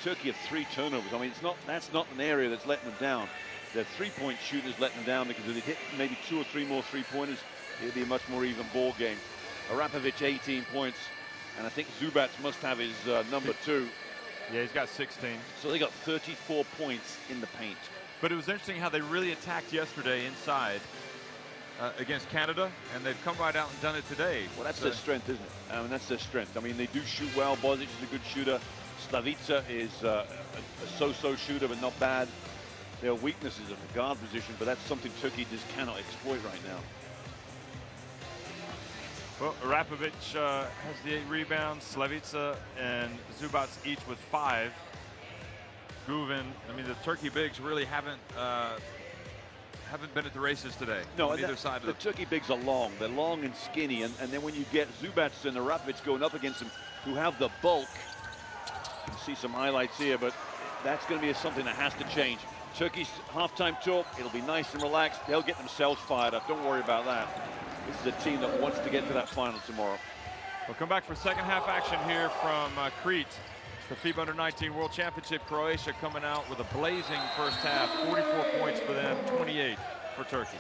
Turkey have 3 turnovers. I mean, that's not an area that's letting them down. Their 3-point shooters letting them down, because if they hit maybe 2 or 3 more 3-pointers, it'll be a much more even ball game. Arapovic 18 points, and I think Zubac must have his number 2. Yeah, he's got 16. So they got 34 points in the paint. But it was interesting how they really attacked yesterday inside against Canada, and they've come right out and done it today. Well, that's their strength, isn't it? I mean, that's their strength. I mean, they do shoot well. Bozic is a good shooter. Slavica is a so-so shooter, but not bad. Their weaknesses at the guard position, but that's something Turkey just cannot exploit right now. Well, Rapovic has the 8 rebounds. Slavica and Zubac each with 5. Guven, I mean, the Turkey bigs really haven't been at the races today. No, on either side. The Turkey bigs are long. They're long and skinny, and then when you get Zubac and Rapovic going up against them, who have the bulk, you can see some highlights here, but that's going to be something that has to change. Turkey's halftime talk, it'll be nice and relaxed. They'll get themselves fired up. Don't worry about that. This is a team that wants to get to that final tomorrow. We'll come back for second half action here from Crete. It's the FIBA U19 World Championship. Croatia coming out with a blazing first half. 44 points for them, 28 for Turkey.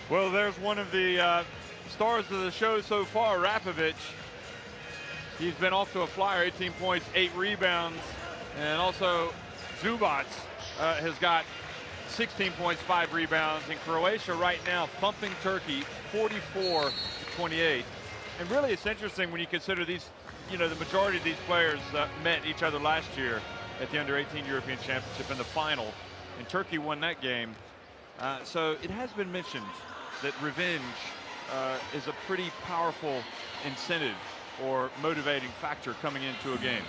Well, there's one of the stars of the show so far, Rapovic. He's been off to a flyer, 18 points, 8 rebounds. And also Zubac has got 16 points, 5 rebounds. And Croatia right now thumping Turkey 44-28. And really it's interesting when you consider these, you know, the majority of these players met each other last year at the Under-18 European Championship in the final. And Turkey won that game. So it has been mentioned that revenge is a pretty powerful incentive or motivating factor coming into a game.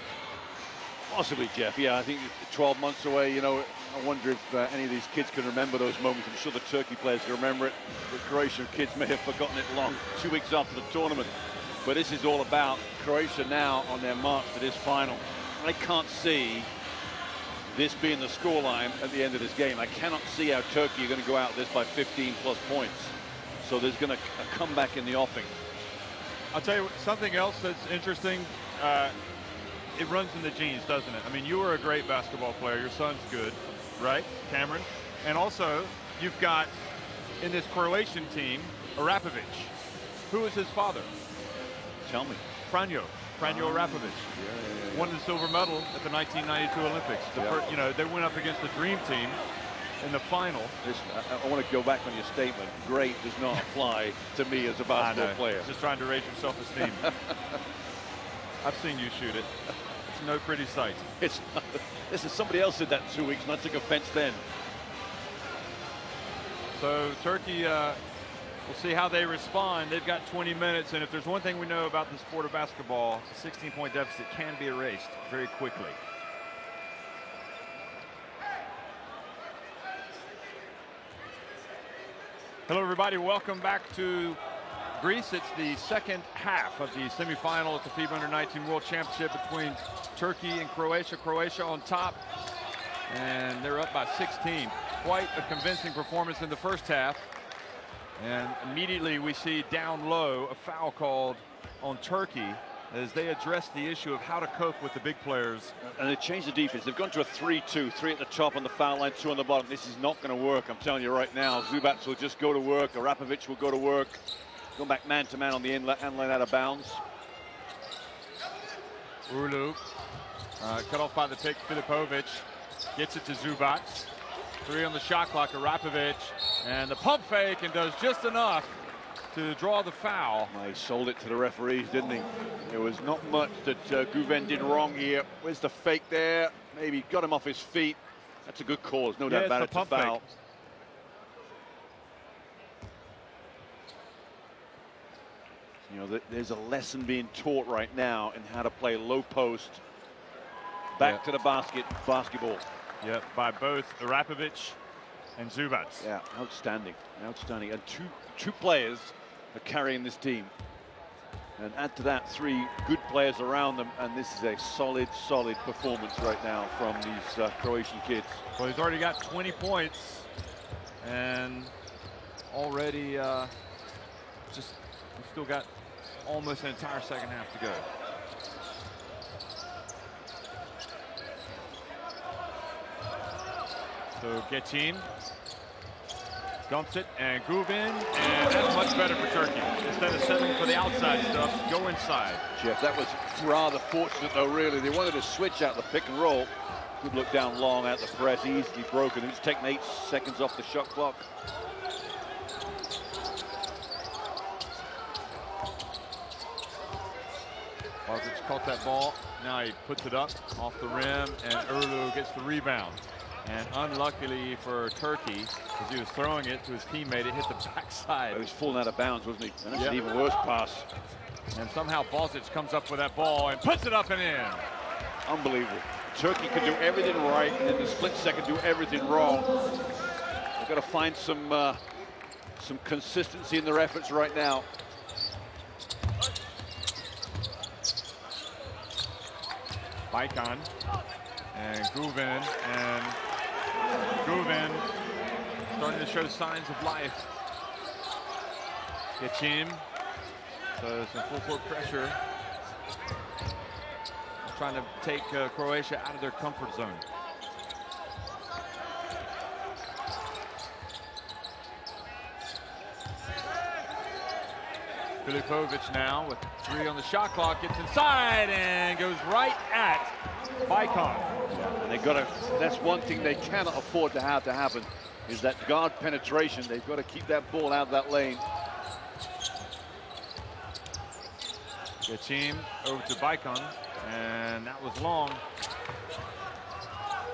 Possibly, Jeff. Yeah, I think 12 months away, you know, I wonder if any of these kids can remember those moments. I'm sure the Turkey players can remember it. The Croatian kids may have forgotten it 2 weeks after the tournament. But this is all about Croatia now on their march to this final. I can't see this being the scoreline at the end of this game. I cannot see how Turkey are going to go out this by 15+ points. So there's going to a comeback in the offing. I'll tell you what, something else that's interesting. It runs in the genes, doesn't it? I mean, you were a great basketball player. Your son's good. right, Cameron? And also, you've got in this Croatian team, Arapovic. Who is his father? Tell me. Franjo Arapovic. Won the silver medal at the 1992 Olympics. You know, they went up against the Dream Team in the final. Listen, I want to go back on your statement. Great does not apply to me as a basketball player. Just trying to raise your self-esteem. I've seen you shoot it. It's no pretty sight. It's not. Listen, somebody else did that in 2 weeks, and I took offense then. So Turkey, we'll see how they respond. They've got 20 minutes, and if there's one thing we know about the sport of basketball, a 16-point deficit can be erased very quickly. Hello, everybody. Welcome back to Greece. It's the second half of the semifinal at the FIBA U19 World Championship between Turkey and Croatia. Croatia on top, and they're up by 16. Quite a convincing performance in the first half. And immediately we see down low a foul called on Turkey as they address the issue of how to cope with the big players. And they changed the defense. They've gone to a 3-2, 3 at the top on the foul line, 2 on the bottom. This is not going to work, I'm telling you right now. Zubac will just go to work. Arapovic will go to work. Going back man-to-man on the end line out of bounds. Urlu, cut off by the pick. Filipovic gets it to Zubac. 3 on the shot clock. Arapovic, and the pump fake, and does just enough to draw the foul. Well, he sold it to the referees, didn't he? There was not much that Guven did wrong here. Where's the fake there? Maybe got him off his feet. That's a good call. There's no doubt about it. It's a foul. Fake. You know, there's a lesson being taught right now in how to play low post, back to the basketball. Yep, by both Arapovic and Zubac. Yeah, outstanding, outstanding. And two players are carrying this team. And add to that 3 good players around them, and this is a solid performance right now from these Croatian kids. Well, he's already got 20 points, and already we've still got almost an entire second half to go. So Geçim dumps it, and Guven, and that's much better for Turkey. Instead of settling for the outside stuff, go inside. Jeff, that was rather fortunate though, really. They wanted to switch out the pick and roll. Good look down long at the press, easily broken. He's taken 8 seconds off the shot clock. Bozic caught that ball. Now he puts it up off the rim, and Urlu gets the rebound. And unluckily for Turkey, as he was throwing it to his teammate, it hit the backside. He was falling out of bounds, wasn't he? And that's an even worse pass. And somehow Bozic comes up with that ball and puts it up and in. Unbelievable. Turkey can do everything right, and in the split second do everything wrong. They've got to find some consistency in their efforts right now. Baikon and Guven, starting to show signs of life. Geçim, so some full court pressure, trying to take Croatia out of their comfort zone. Filipovic now with 3 on the shot clock, gets inside and goes right at Baikon. And they got to, that's one thing they cannot afford to have to happen, is that guard penetration. They've got to keep that ball out of that lane. Geçim over to Baikon, and that was long.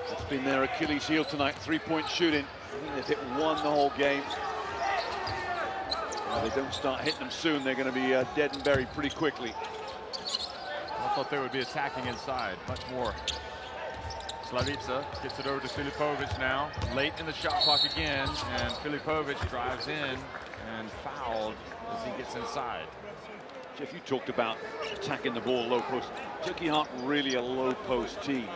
That's been their Achilles heel tonight, 3-point shooting. I think they've hit 1 the whole game. If they don't start hitting them soon, they're going to be dead and buried pretty quickly. I thought they would be attacking inside much more. Slavica gets it over to Filipovic now. Late in the shot clock again, and Filipovic drives in and fouled as he gets inside. Jeff, you talked about attacking the ball low post. Turkey aren't really a low post team.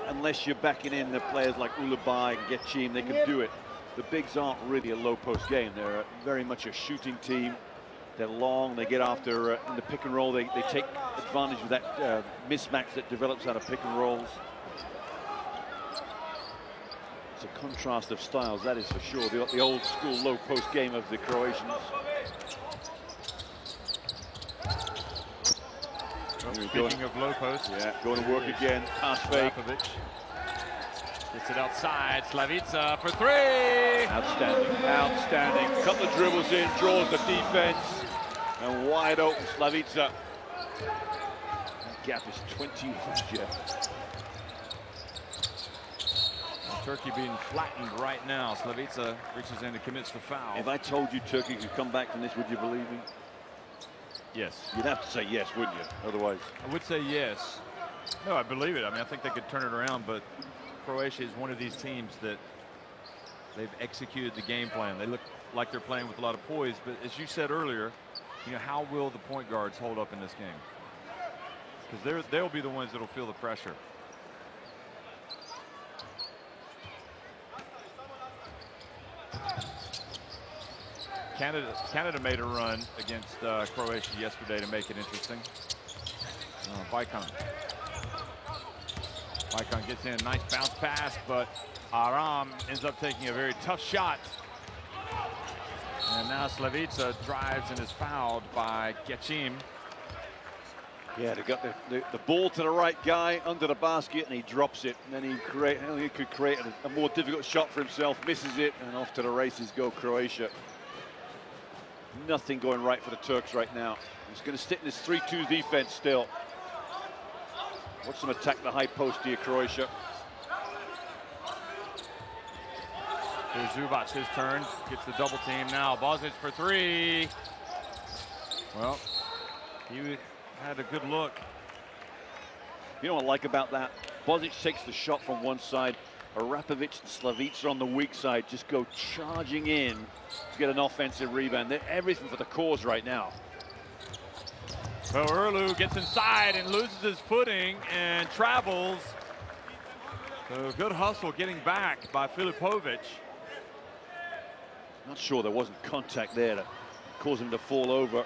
Unless you're backing in the players like Ulubay and Geçim, they can do it. The bigs aren't really a low post game. They're very much a shooting team. They're long, they get after in the pick and roll. They take advantage of that mismatch that develops out of pick and rolls. It's a contrast of styles, that is for sure. The old school low post game of the Croatians. Speaking of low post, yeah, going to work again. Pass fake. Gets it outside. Slavica for three. Outstanding, outstanding. Couple of dribbles in, draws the defense, and wide open Slavica. That gap is 21, Jeff. Turkey being flattened right now. Slavica reaches in and commits the foul. If I told you Turkey could come back from this, would you believe me? Yes. You'd have to say yes, wouldn't you? Otherwise. I would say yes. No, I believe it. I mean, I think they could turn it around, but Croatia is one of these teams that they've executed the game plan. They look like they're playing with a lot of poise, but as you said earlier, you know, how will the point guards hold up in this game? Because they'll be the ones that'll feel the pressure. Canada made a run against Croatia yesterday to make it interesting. Bajkan gets in, nice bounce pass, but Aram ends up taking a very tough shot. And now Slavica drives and is fouled by Gecim. Yeah, they got the ball to the right guy under the basket, and he drops it. And then he could create a more difficult shot for himself, misses it, and off to the races go Croatia. Nothing going right for the Turks right now. He's going to stick in this 3-2 defense still. Watch them attack the high post here, Croatia. Here's Zubac, his turn. Gets the double team now. Bozic for three. Well, he had a good look. You know what I like about that? Bozic takes the shot from one side. Arapovic and Slavica on the weak side just go charging in to get an offensive rebound. They're everything for the cause right now. So Erlu gets inside and loses his footing and travels. So good hustle getting back by Filipovic. Not sure there wasn't contact there to cause him to fall over.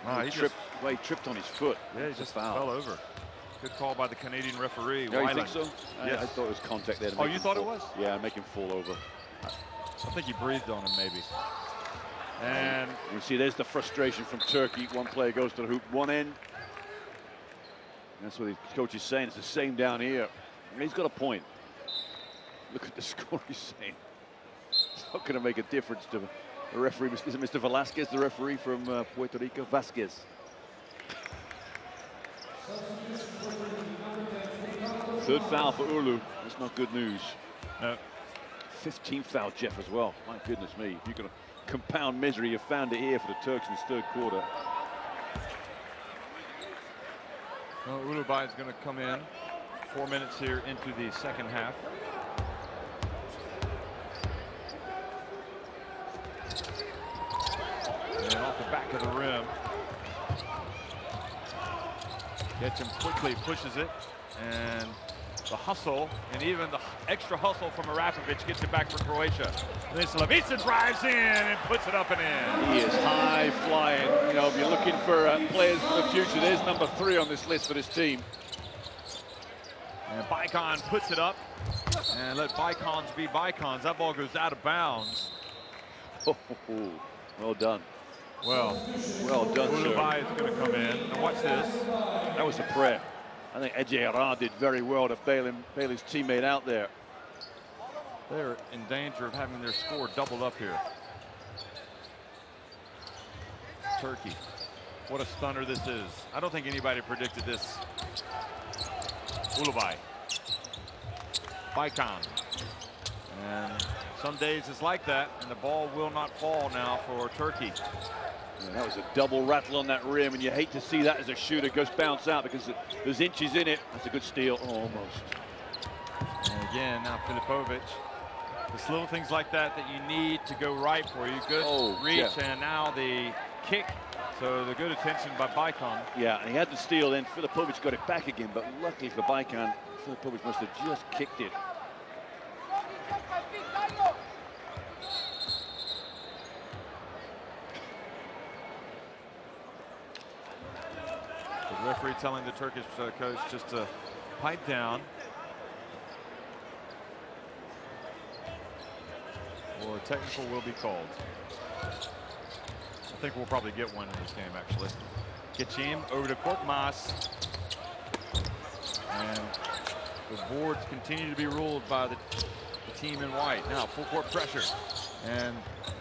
Oh, he tripped on his foot. Yeah, he just fell over. Good call by the Canadian referee. Yeah, you think so? Yes. I thought it was contact there. Oh, you thought it was? Yeah, make him fall over. I think he breathed on him, maybe. And you see, there's the frustration from Turkey. One player goes to the hoop, one end. That's what the coach is saying. It's the same down here. And he's got a point. Look at the score he's saying. It's not going to make a difference to the referee. Is it Mr. Velasquez, the referee from Puerto Rico? Vasquez. Third foul for Erlu. That's not good news. No. 15th foul, Jeff, as well. My goodness me. If you're going to compound misery, you found it here for the Turks in this third quarter. Well, Ulubai is going to come in 4 minutes here into the second half. And off the back of the rim. Gecim quickly pushes it, and the hustle, and even the extra hustle from Arapovic gets it back for Croatia. And then Slavica drives in and puts it up and in. He is high flying. You know, if you're looking for players for the future, there's number 3 on this list for this team. And Bajkan puts it up, and let Bajkans be Bajkans. That ball goes out of bounds. Oh, well done. Well done, Ulubai is going to come in. Now watch this. That was a prayer. I think Ejera did very well to bail his teammate out there. They're in danger of having their score doubled up here. Turkey. What a stunner this is. I don't think anybody predicted this. Ulubai. Bajkan. And some days it's like that, and the ball will not fall now for Turkey. Yeah, that was a double rattle on that rim, and you hate to see that as a shooter. Goes bounce out because there's inches in it. That's a good steal. Oh, almost. And again, now Filipovic. It's little things like that that you need to go right for you. Good reach, yeah. And now the kick. So the good attention by Bajkan. Yeah, and he had the steal, then Filipovic got it back again, but luckily for Bajkan, Filipovic must have just kicked it. The referee telling the Turkish coach just to pipe down. or a technical will be called. I think we'll probably get one in this game, actually. Getchim over to Korkmaz. And the boards continue to be ruled by the team in white. Now full court pressure. And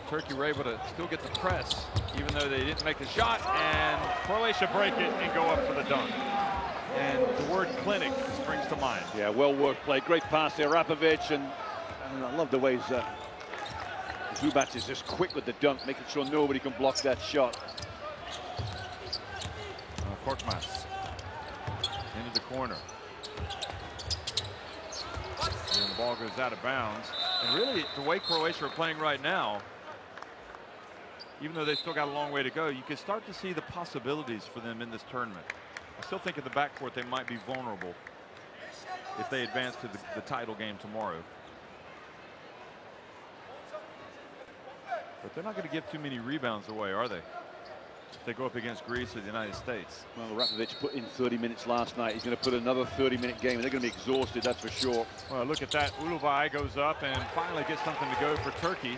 Turkey were able to still get the press, even though they didn't make the shot. And Croatia break it and go up for the dunk. And the word clinic springs to mind. Yeah, well worked play. Great pass there, Rapovic. And I love the ways Zubac is just quick with the dunk, making sure nobody can block that shot. Korkmaz into the corner. And the ball goes out of bounds. And really, the way Croatia are playing right now, even though they still got a long way to go, you can start to see the possibilities for them in this tournament. I still think in the backcourt they might be vulnerable if they advance to the title game tomorrow. But they're not going to give too many rebounds away, are they? If they go up against Greece or the United States. Well, Rapovic put in 30 minutes last night. He's going to put another 30-minute game, and they're going to be exhausted, that's for sure. Well, look at that. Ulubay goes up and finally gets something to go for Turkey.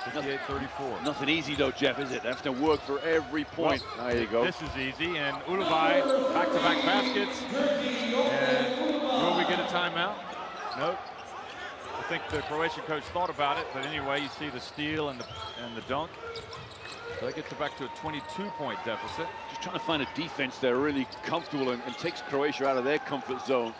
58-34. Nothing easy, though, Jeff, is it? They have to work for every point. Well, there you go. This is easy, and Ulubay back-to-back baskets. And will we get a timeout? Nope. I think the Croatian coach thought about it, but anyway, you see the steal and the dunk. So that gets it back to a 22-point deficit. Just trying to find a defense there really comfortable and takes Croatia out of their comfort zone.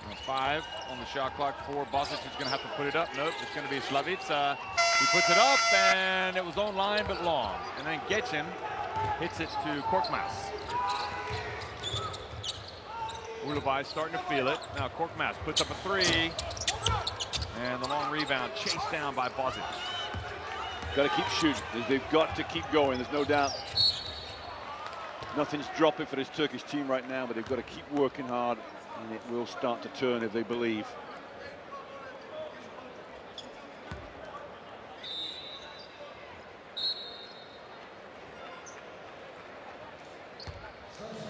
Now 5 on the shot clock. 4. Bosic is going to have to put it up. Nope, it's going to be Slavic. He puts it up, and it was on line but long. And then Getchim hits it to Korkmaz. Ulubay starting to feel it. Now Korkmaz puts up a 3. And the long rebound chased down by Bosic. Got to keep shooting. They've got to keep going. There's no doubt. Nothing's dropping for this Turkish team right now, but they've got to keep working hard, and it will start to turn if they believe.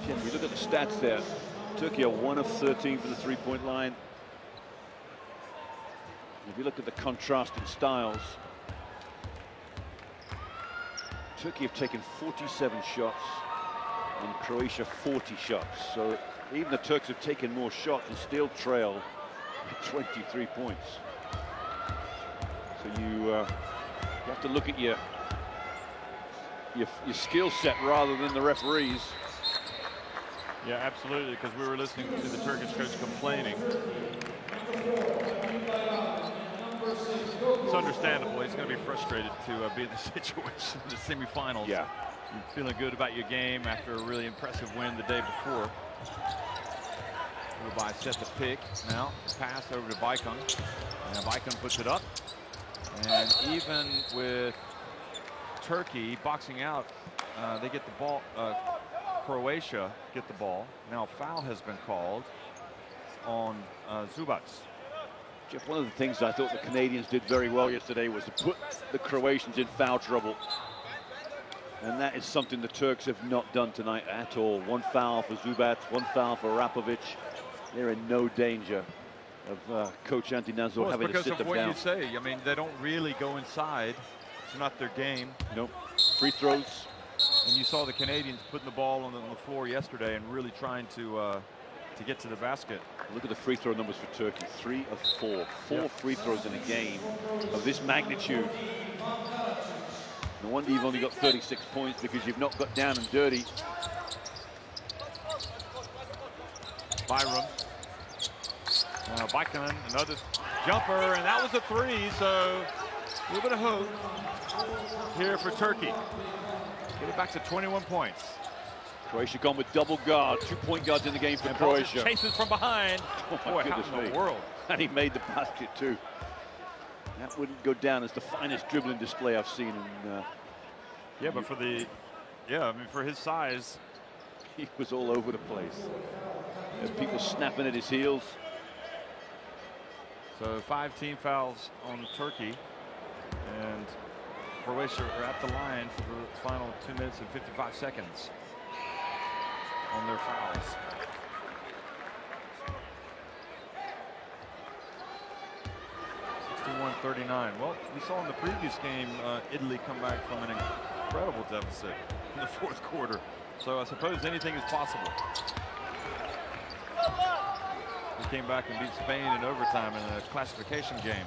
If you look at the stats there, Turkey are 1 of 13 for the three-point line. If you look at the contrasting styles, Turkey have taken 47 shots and Croatia 40 shots. So even the Turks have taken more shots and still trail at 23 points. So you have to look at your skill set rather than the referees. Yeah, absolutely, because we were listening to the Turkish coach complaining. It's understandable. He's going to be frustrated to be in the situation in the semifinals. Yeah. You're feeling good about your game after a really impressive win the day before. Ulubay set the pick. Now pass over to Baykun. And Baykun puts it up. And even with Turkey boxing out, they get the ball. Croatia get the ball. Now foul has been called on Zubac. Jeff, one of the things I thought the Canadians did very well yesterday was to put the Croatians in foul trouble. And that is something the Turks have not done tonight at all. 1 foul for Zubac, 1 foul for Rapovic. They're in no danger of Coach Ante Nazor having to sit them down. Because of what you say. I mean, they don't really go inside. It's not their game. Nope. Free throws. And you saw the Canadians putting the ball on the floor yesterday and really trying to get to the basket. Look at the free throw numbers for Turkey. 3 of 4. 4 free throws in a game of this magnitude. No wonder you've only got 36 points, because you've not got down and dirty. Byram. Baykun, another jumper, and that was a 3, so a little bit of hope here for Turkey. Get it back to 21 points. Croatia gone with double guard. 2 point guards in the game for Croatia. Chases from behind. Oh, boy, how in the world? And he made the basket too. That wouldn't go down as the finest dribbling display I've seen in. Yeah, but for his size, he was all over the place. There's people snapping at his heels. So 5 team fouls on Turkey, and Croatia are at the line for the final 2 minutes and 55 seconds on their fouls. 39. Well, we saw in the previous game Italy come back from an incredible deficit in the fourth quarter. So I suppose anything is possible. They came back and beat Spain in overtime in a classification game.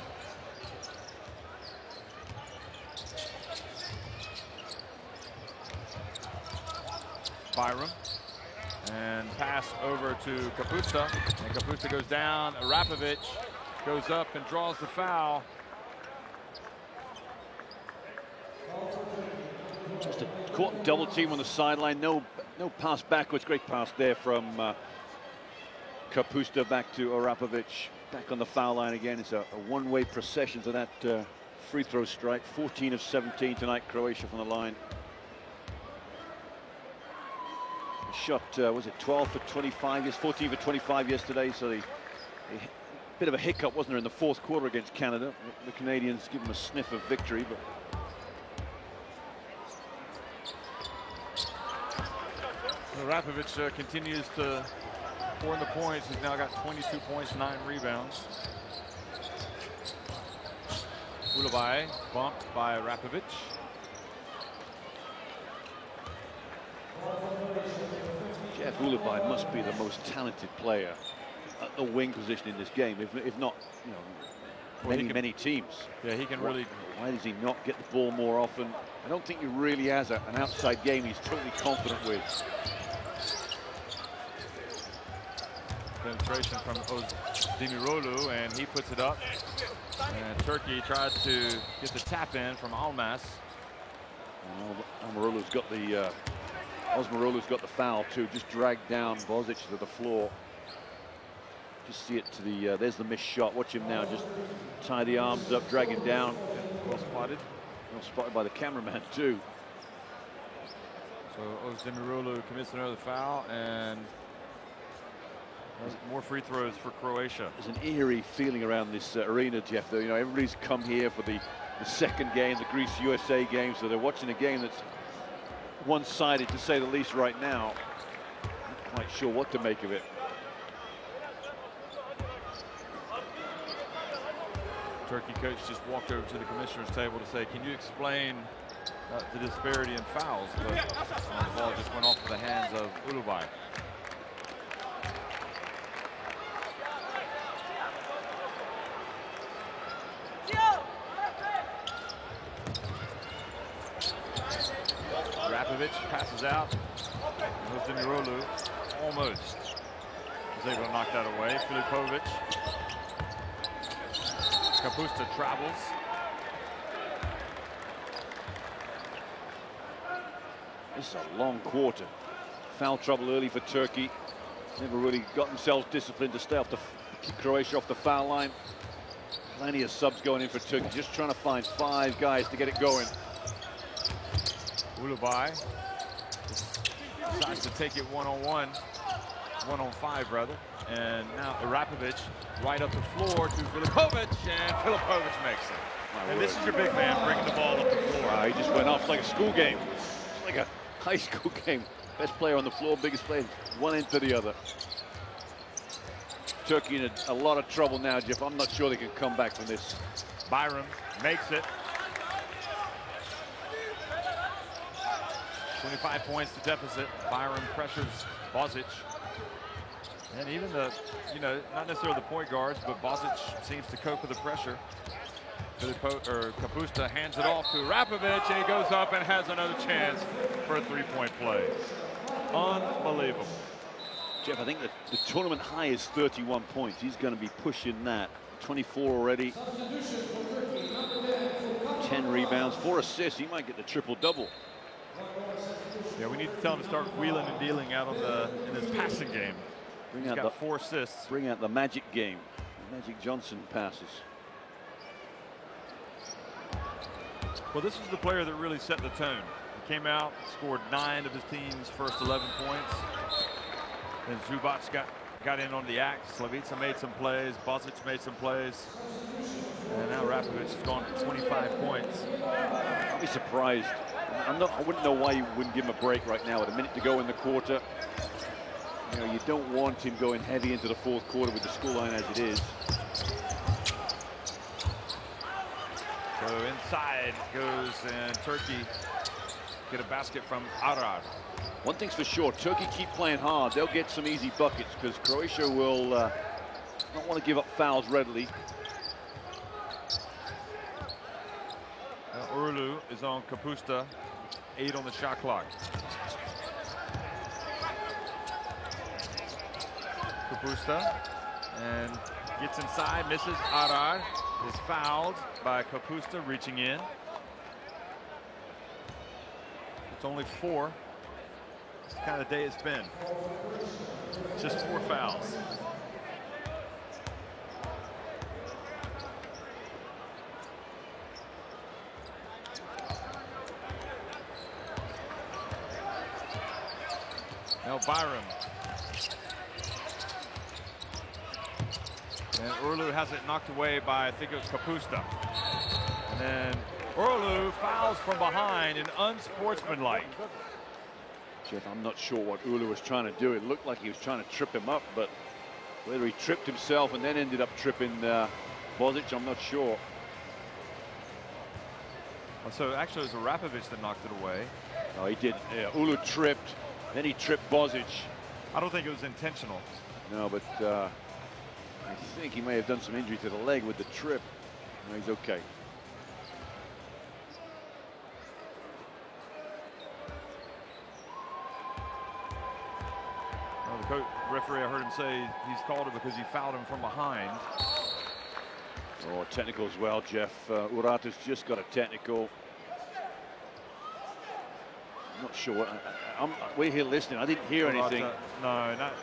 Byram. And pass over to Kapusta. And Kapusta goes down. Arapovic goes up and draws the foul. Just a caught double team on the sideline. No pass backwards. Great pass there from Kapusta back to Arapovic. Back on the foul line again. It's a one-way procession to that free throw strike. 14 of 17 tonight, Croatia from the line. Shot, was it 12 for 25? Yes, 14 for 25 yesterday. So a bit of a hiccup, wasn't there, in the fourth quarter against Canada? The Canadians give them a sniff of victory, but Arapovic continues to pour in the points. He's now got 22 points, 9 rebounds. Ulubai bumped by Arapovic. Jeff Ulubai must be the most talented player at the wing position in this game, if not, you know, many teams. Yeah, he can really. Why does he not get the ball more often? I don't think he really has an outside game he's totally confident with. Penetration from Demirolu, and he puts it up. And Turkey tried to get the tap in from Almas. Osmarolu's got the foul too. Just dragged down Bozic to the floor. Just see it to the. There's the missed shot. Watch him now. Just tie the arms up, drag him down. Well spotted. Well spotted by the cameraman too. So Demirolu commits another foul, and more free throws for Croatia. There's an eerie feeling around this arena, Jeff. Though, you know, everybody's come here for the second game, the Greece-USA game, so they're watching a game that's one-sided, to say the least, right now. Not quite sure what to make of it. Turkey coach just walked over to the commissioner's table to say, can you explain the disparity in fouls? But the ball just went off the hands of Ulubai. Arapovic passes out. Demirolu almost was able to knock that away. Filipovic. Kapusta travels. This is a long quarter. Foul trouble early for Turkey. Never really got themselves disciplined to stay off keep Croatia off the foul line. Plenty of subs going in for Turkey, just trying to find 5 guys to get it going. Ulubai decides to take it one-on-one, 1-on-5 rather. And now Arapovic right up the floor to Filipovic, and Filipovic makes it. And this is your big man bringing the ball up the floor. Wow, he just went off like a school game. It's like a high school game. Best player on the floor, biggest player, one end to the other. Turkey in a lot of trouble now, Jeff. I'm not sure they can come back from this. Byram makes it. 25 points to deficit. Byram pressures Bozic. And even the, not necessarily the point guards, but Bozic seems to cope with the pressure. Kapusta hands it off to Arapovic, and he goes up and has another chance for a three-point play. Unbelievable. Jeff, I think the tournament high is 31 points. He's going to be pushing that. 24 already. 10 rebounds, 4 assists. He might get the triple-double. Yeah, we need to tell him to start wheeling and dealing out in his passing game. He's got 4 assists. Bring out the Magic game. Magic Johnson passes. Well, this is the player that really set the tone. He came out, scored 9 of his team's first 11 points. And Zubac got in on the act. Slavica made some plays. Bozic made some plays. And now Arapovic has gone for 25 points. I'd be surprised. I wouldn't know why you wouldn't give him a break right now with a minute to go in the quarter. You don't want him going heavy into the fourth quarter with the scoreline as it is. So inside goes, and Turkey get a basket from Arar. One thing's for sure, Turkey keep playing hard. They'll get some easy buckets because Croatia will not want to give up fouls readily. Urlu is on Kapusta, 8 on the shot clock. Kapusta and gets inside, misses. Arar is fouled by Kapusta, reaching in. It's only 4. It's the kind of day it's been. Just 4 fouls. Now Byram. And Urlu has it knocked away by, I think it was Kapusta. And then Urlu fouls from behind, and unsportsmanlike. Jeff, I'm not sure what Urlu was trying to do. It looked like he was trying to trip him up, but whether he tripped himself and then ended up tripping Bozic, I'm not sure. So actually it was Arapovic that knocked it away. No, he didn't. Yeah, Urlu tripped, then he tripped Bozic. I don't think it was intentional. No, but I think he may have done some injury to the leg with the trip. No, he's okay. Well, the referee, I heard him say he's called it because he fouled him from behind. Oh, technical as well, Jeff. Urata's just got a technical. I'm not sure. We're here listening. I didn't hear anything. No, not.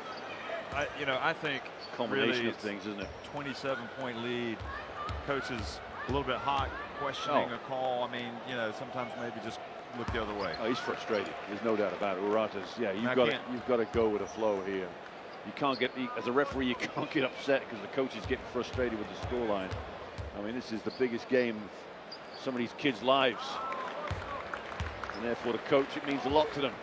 I think Combination really of things, isn't it? 27-point lead. Coach is a little bit hot, questioning a call. I mean, sometimes maybe just look the other way. Oh, he's frustrated. There's no doubt about it. Urata's, yeah, you've got to go with the flow here. You can't get, as a referee, you can't get upset because the coach is getting frustrated with the scoreline. I mean, this is the biggest game of some of these kids' lives. And therefore, the coach, it means a lot to them.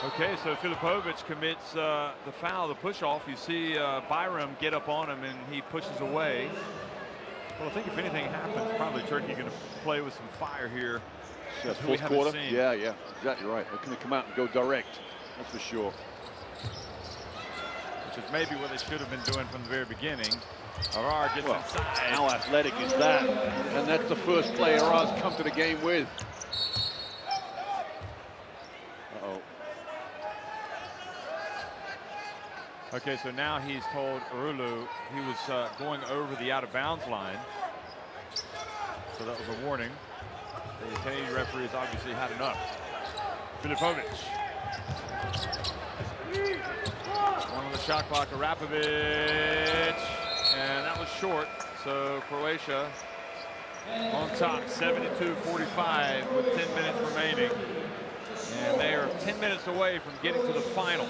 Okay, so Filipovic commits the foul, the push-off. You see Byram get up on him, and he pushes away. Well, I think if anything happens, probably Turkey going to play with some fire here. Yeah, fourth quarter. Yeah, exactly right. They're going to come out and go direct. That's for sure. Which is maybe what they should have been doing from the very beginning. Arar gets inside. How athletic is that? And that's the first play Arar's come to the game with. Uh-oh. Okay, so now he's told Urlu he was going over the out-of-bounds line. So that was a warning. The Canadian referee has obviously had enough. Filipovic. One on the shot clock, Arapovic. And that was short. So Croatia on top, 72-45 with 10 minutes remaining. And they are 10 minutes away from getting to the final.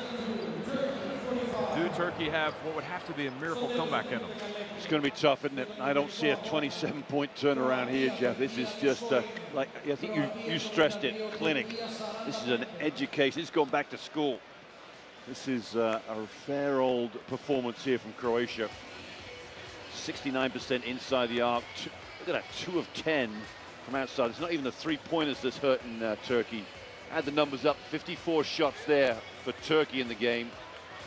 Do Turkey have what would have to be a miracle comeback in them? It's going to be tough, isn't it? I don't see a 27-point turnaround here, Jeff. This is just like I think you stressed it, clinic. This is an education. It's going back to school. This is a fair old performance here from Croatia. 69% inside the arc. Look at that, 2 of 10 from outside. It's not even the three-pointers that's hurting Turkey. Add the numbers up, 54 shots there for Turkey in the game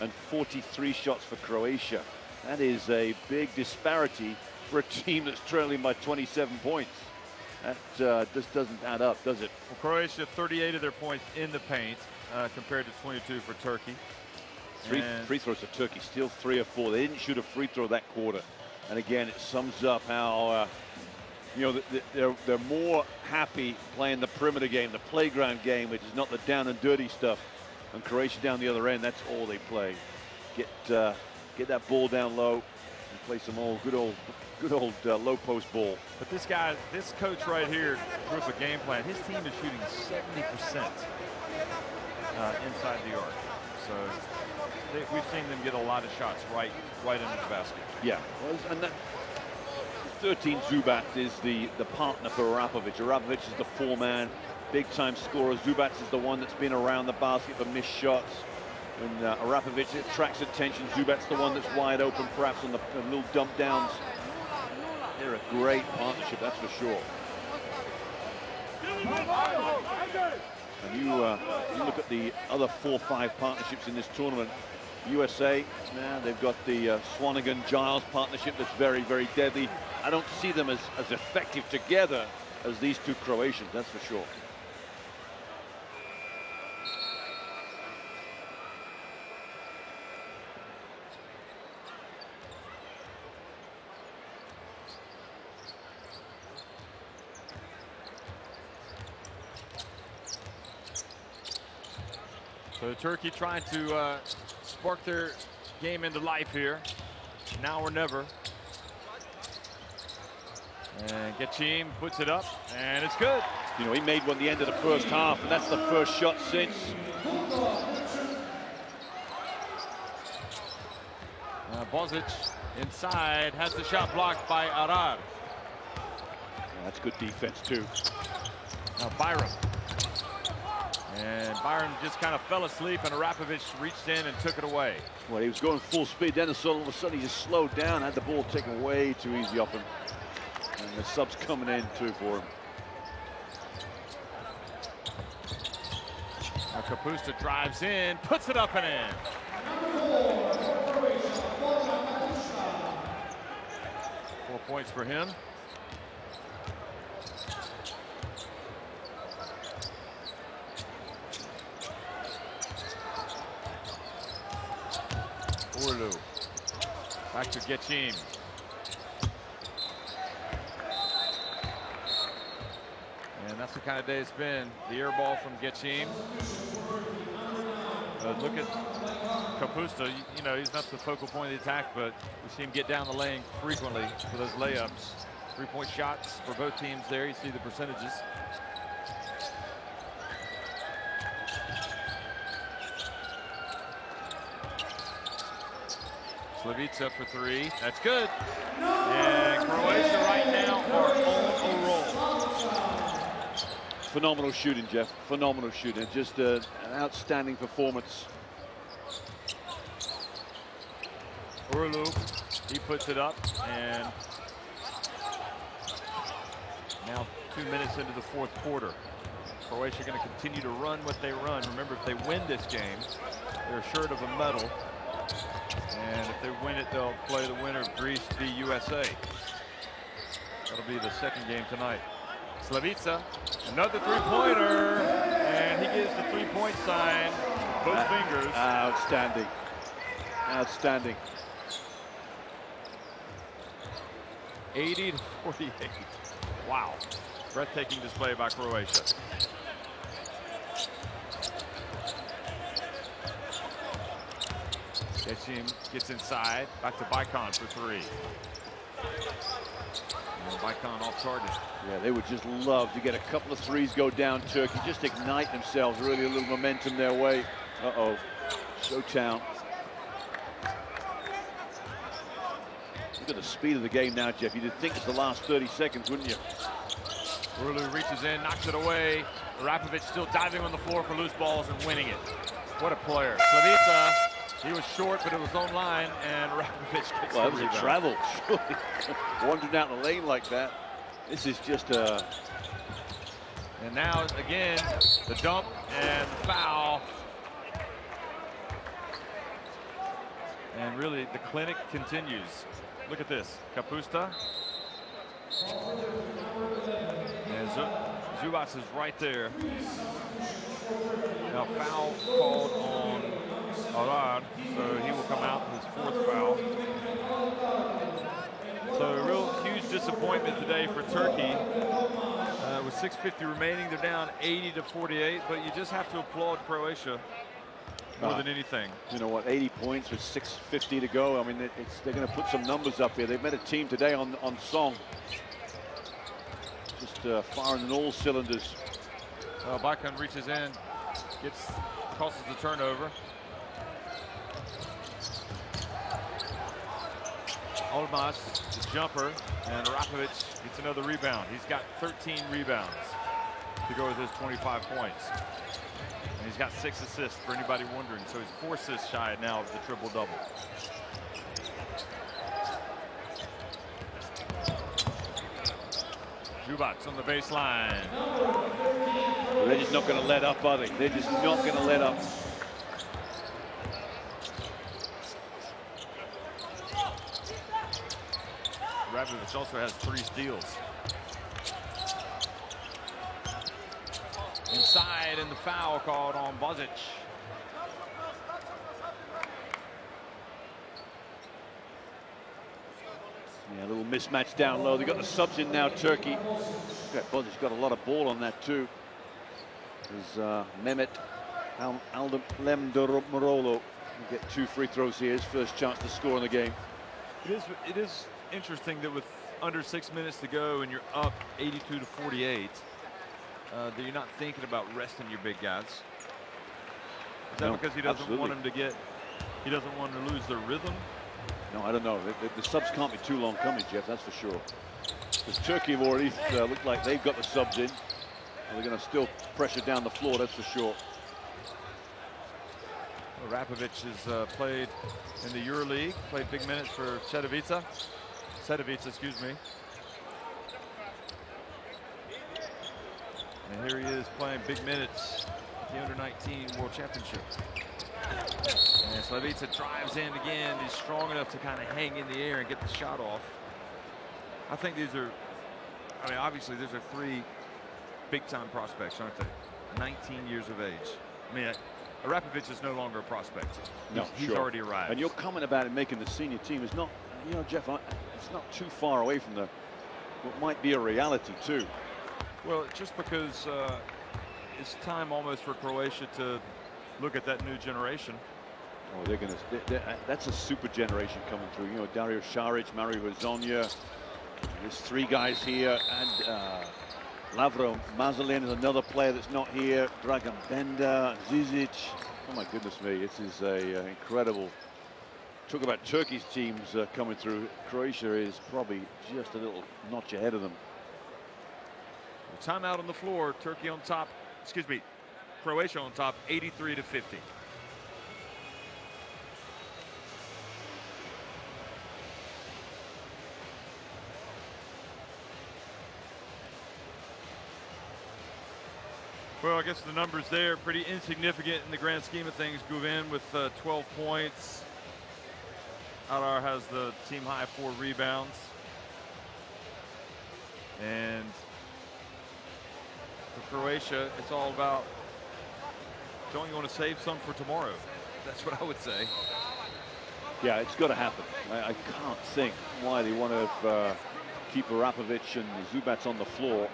and 43 shots for Croatia. That is a big disparity for a team that's trailing by 27 points. That just doesn't add up, does it? Well, Croatia, 38 of their points in the paint compared to 22 for Turkey. Three free throws for Turkey, still 3 or 4. They didn't shoot a free throw that quarter. And again, it sums up how they're more happy playing the perimeter game, the playground game, which is not the down and dirty stuff. And Croatia down the other end, that's all they play. Get that ball down low and play some good old low post ball. But this coach right here, throws a game plan. His team is shooting 70% inside the arc. So we've seen them get a lot of shots right into the basket. Yeah, well, and that 13 Zubac is the partner for Arapovic. Arapovic is the 4-man, big-time scorer. Zubac is the one that's been around the basket for missed shots. When Arapovic attracts attention, Zubac's the one that's wide open, perhaps on the little dump downs. They're a great partnership, that's for sure. And you look at the other 4-5 partnerships in this tournament. USA, now they've got the Swanigan-Giles partnership that's very, very deadly. I don't see them as effective together as these two Croatians, that's for sure. So Turkey trying to spark their game into life here. Now or never. And Geçim puts it up, and it's good. You know, he made one at the end of the first half, and that's the first shot since. Bozic inside, has the shot blocked by Arar. That's good defense, too. Now Byram. And Byron just kind of fell asleep, and Arapovic reached in and took it away. Well, he was going full speed, then all of a sudden he just slowed down, had the ball taken way too easy off him. And the subs coming in too for him. Now Kapusta drives in, puts it up and in. Four points for him. Orlu. Back to Geçim. And that's the kind of day it's been. The air ball from Geçim. Look at Kapusta. You know, he's not the focal point of the attack, but we see him get down the lane frequently for those layups. 3-point shots for both teams there. You see the percentages. Slavica for three. That's good. And Croatia right now are on a roll. Phenomenal shooting, Jeff. Phenomenal shooting. Just an outstanding performance. Orlu, he puts it up, and now 2 minutes into the fourth quarter. Croatia going to continue to run what they run. Remember, if they win this game, they're assured of a medal. And if they win it, they'll play the winner of Greece v. USA. That'll be the second game tonight. Slavica, another three-pointer, and he gives the three-point sign, both fingers. Outstanding. Outstanding. 80 to 48. Wow. Breathtaking display by Croatia. Geçim gets inside, back to Bajkan for three. And Bajkan off target. Yeah, they would just love to get a couple of threes go down Turkey, just ignite themselves, really a little momentum their way. Uh-oh, Showtown. Look at the speed of the game now, Jeff. You'd think it's the last 30 seconds, wouldn't you? Orlu reaches in, knocks it away. Arapovic still diving on the floor for loose balls and winning it. What a player. Slavica, he was short, but it was on line, and Arapovic gets well, that the was rebound. a travel, surely. Wandering out the lane like that. This is just a... And now, again, the dump and the foul. And really, the clinic continues. Look at this. Kapusta. And Zubac is right there. Now, foul called on Arar, so he will come out his fourth foul. So a real huge disappointment today for Turkey. With 6:50 remaining, they're down 80 to 48, but you just have to applaud Croatia more than anything. You know what, 80 points with 6:50 to go. I mean, they're going to put some numbers up here. They've met a team today on song. Just firing on all cylinders. Bajkan reaches in, causes the turnover. Olmaz, the jumper, and Arapovic gets another rebound. He's got 13 rebounds. to go with his 25 points. And he's got 6 assists for anybody wondering. So he's 4 assists shy now of the triple-double. Zubac on the baseline. They're just not going to let up, are they? They're just not going to let up. Rabovic also has 3 steals. Inside, and the foul called on Bozic. Yeah, a little mismatch down low. They've got the subs in now, Turkey. Bozic's got a lot of ball on that too. There's Mehmet Lemdermarolo. Get 2 free throws here. His first chance to score in the game. It is interesting that with under 6 minutes to go and you're up 82 to 48, that you're not thinking about resting your big guys. Is that because he doesn't want them to get, he doesn't want to lose their rhythm? No, I don't know. The subs can't be too long coming, Jeff, that's for sure. Because Turkey have already looked like they've got the subs in. And they're going to still pressure down the floor, that's for sure. Well, Rapovic has played in the EuroLeague, played big minutes for Setovica, excuse me. And here he is playing big minutes at the Under-19 World Championship. And Setovica drives in again. He's strong enough to kind of hang in the air and get the shot off. I think these are, I mean, obviously these are 3 big-time prospects, aren't they? 19 years of age. I mean, Rapovic is no longer a prospect. No, he's sure. already arrived. And your comment about him making the senior team is not, you know, Jeff, it's not too far away from what might be a reality too. Well, just because it's time almost for Croatia to look at that new generation. Oh, they're going to. That's a super generation coming through. You know, Dario Saric, Mario Hezonja. There's 3 guys here, and Lavro Mazalin is another player that's not here. Dragan Bender, Zizic. Oh my goodness me, this is a incredible. Talk about Turkey's teams coming through. Croatia is probably just a little notch ahead of them. Timeout on the floor. Turkey on top. Excuse me. Croatia on top, 83 to 50. Well, I guess the numbers there pretty insignificant in the grand scheme of things. Guvin with 12 points. Arar has the team high 4 rebounds. And for Croatia, it's all about, don't you want to save some for tomorrow? That's what I would say. Yeah, it's got to happen. I can't think why they want to keep Rapovic and Zubac on the floor.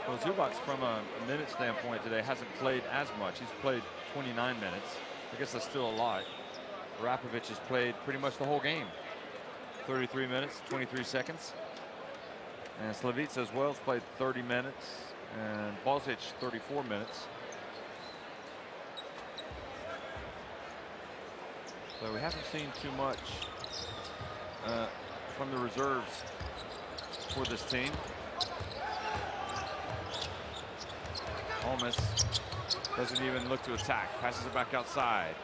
Well, Zubac, from a minute standpoint today, hasn't played as much. He's played 29 minutes. I guess that's still a lot. Rapovic has played pretty much the whole game. 33 minutes, 23 seconds. And Setovica as well has played 30 minutes. And Bozic, 34 minutes. So we haven't seen too much from the reserves for this team. Holmes doesn't even look to attack. Passes it back outside.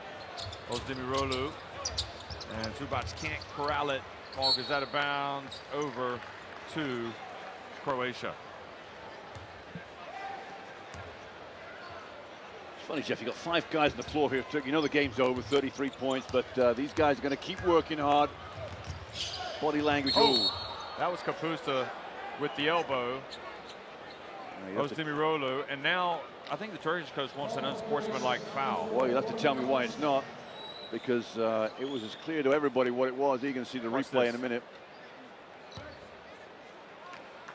Ozdemiroglu. And Zubac can't corral it. Ball goes out of bounds over to Croatia. It's funny, Jeff, you've got 5 guys on the floor here. You know the game's over, 33 points, but these guys are going to keep working hard. Body language. Oh, that was Kapusta with the elbow. Ozdemiroglu, and now I think the Turkish coach wants an unsportsmanlike foul. Well, you'll have to tell me why it's not, because it was as clear to everybody what it was. You're going to see the replay in a minute.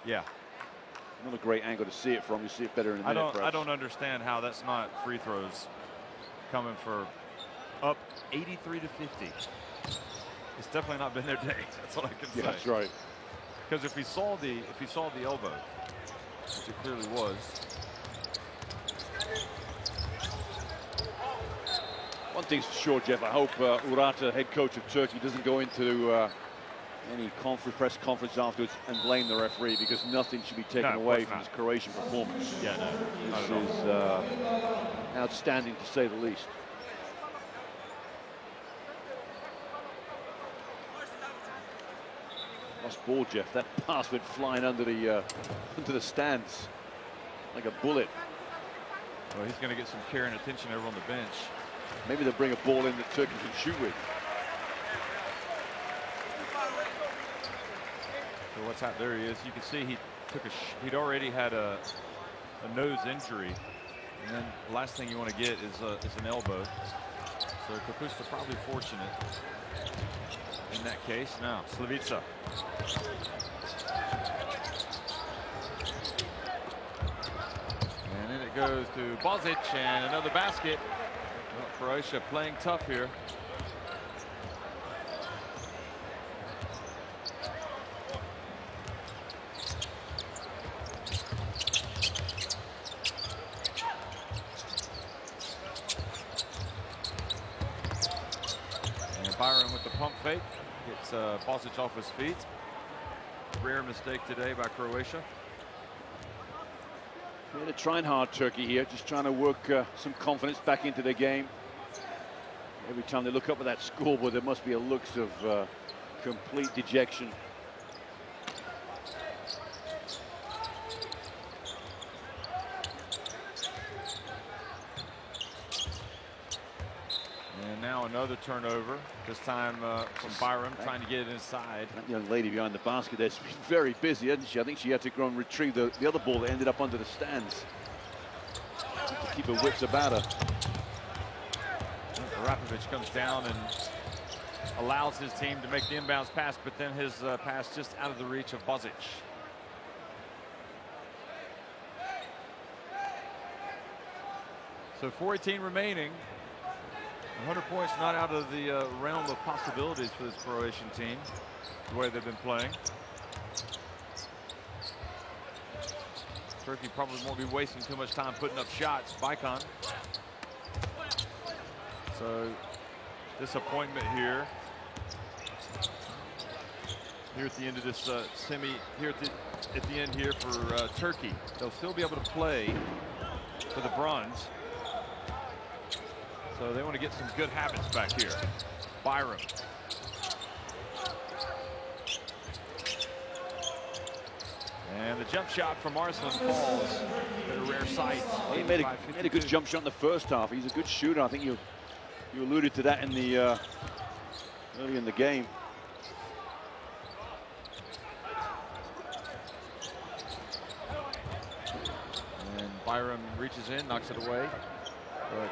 Yeah. Not a great angle to see it from. You see it better in a minute. I don't understand how that's not free throws coming for up 83 to 50. It's definitely not been their day. That's all I can say. Yeah, that's right. Because if he saw the elbow, which it clearly was. One thing's for sure, Jeff. I hope Urata, head coach of Turkey, doesn't go into any press conference afterwards and blame the referee, because nothing should be taken away from his Croatian performance. Yeah, no, this is outstanding to say the least. Lost ball, Jeff. That pass went flying under the stands like a bullet. Well, he's going to get some care and attention over on the bench. Maybe they'll bring a ball in that Turkey can shoot with. So what's happened? There he is. You can see he'd already had a nose injury, and then the last thing you want to get is an elbow. So Kapusta probably fortunate in that case. Now Slavica. And then it goes to Bozic, and another basket. Well, Croatia playing tough here. Byron with the pump fake gets Bozic off his feet. Rare mistake today by Croatia. Yeah, they're trying hard, Turkey here, just trying to work some confidence back into their game. Every time they look up at that scoreboard, there must be a looks of complete dejection. And now another turnover, this time from Byram, trying to get it inside. That young lady behind the basket there's been very busy, hasn't she? I think she had to go and retrieve the other ball that ended up under the stands to keep her wits about her. Rapovic comes down and allows his team to make the inbounds pass, but then his pass just out of the reach of Bozic. So 4:18 remaining. 100 points not out of the realm of possibilities for this Croatian team, the way they've been playing. Turkey probably won't be wasting too much time putting up shots. Baikan. So disappointment here. Here at the end of this here at the end here for Turkey. They'll still be able to play for the bronze. So they want to get some good habits back here. Byram. And the jump shot from Arslan falls at a rare sight. Well, he made a good jump shot in the first half. He's a good shooter. I think you alluded to that in the early in the game. And Byram reaches in, knocks it away.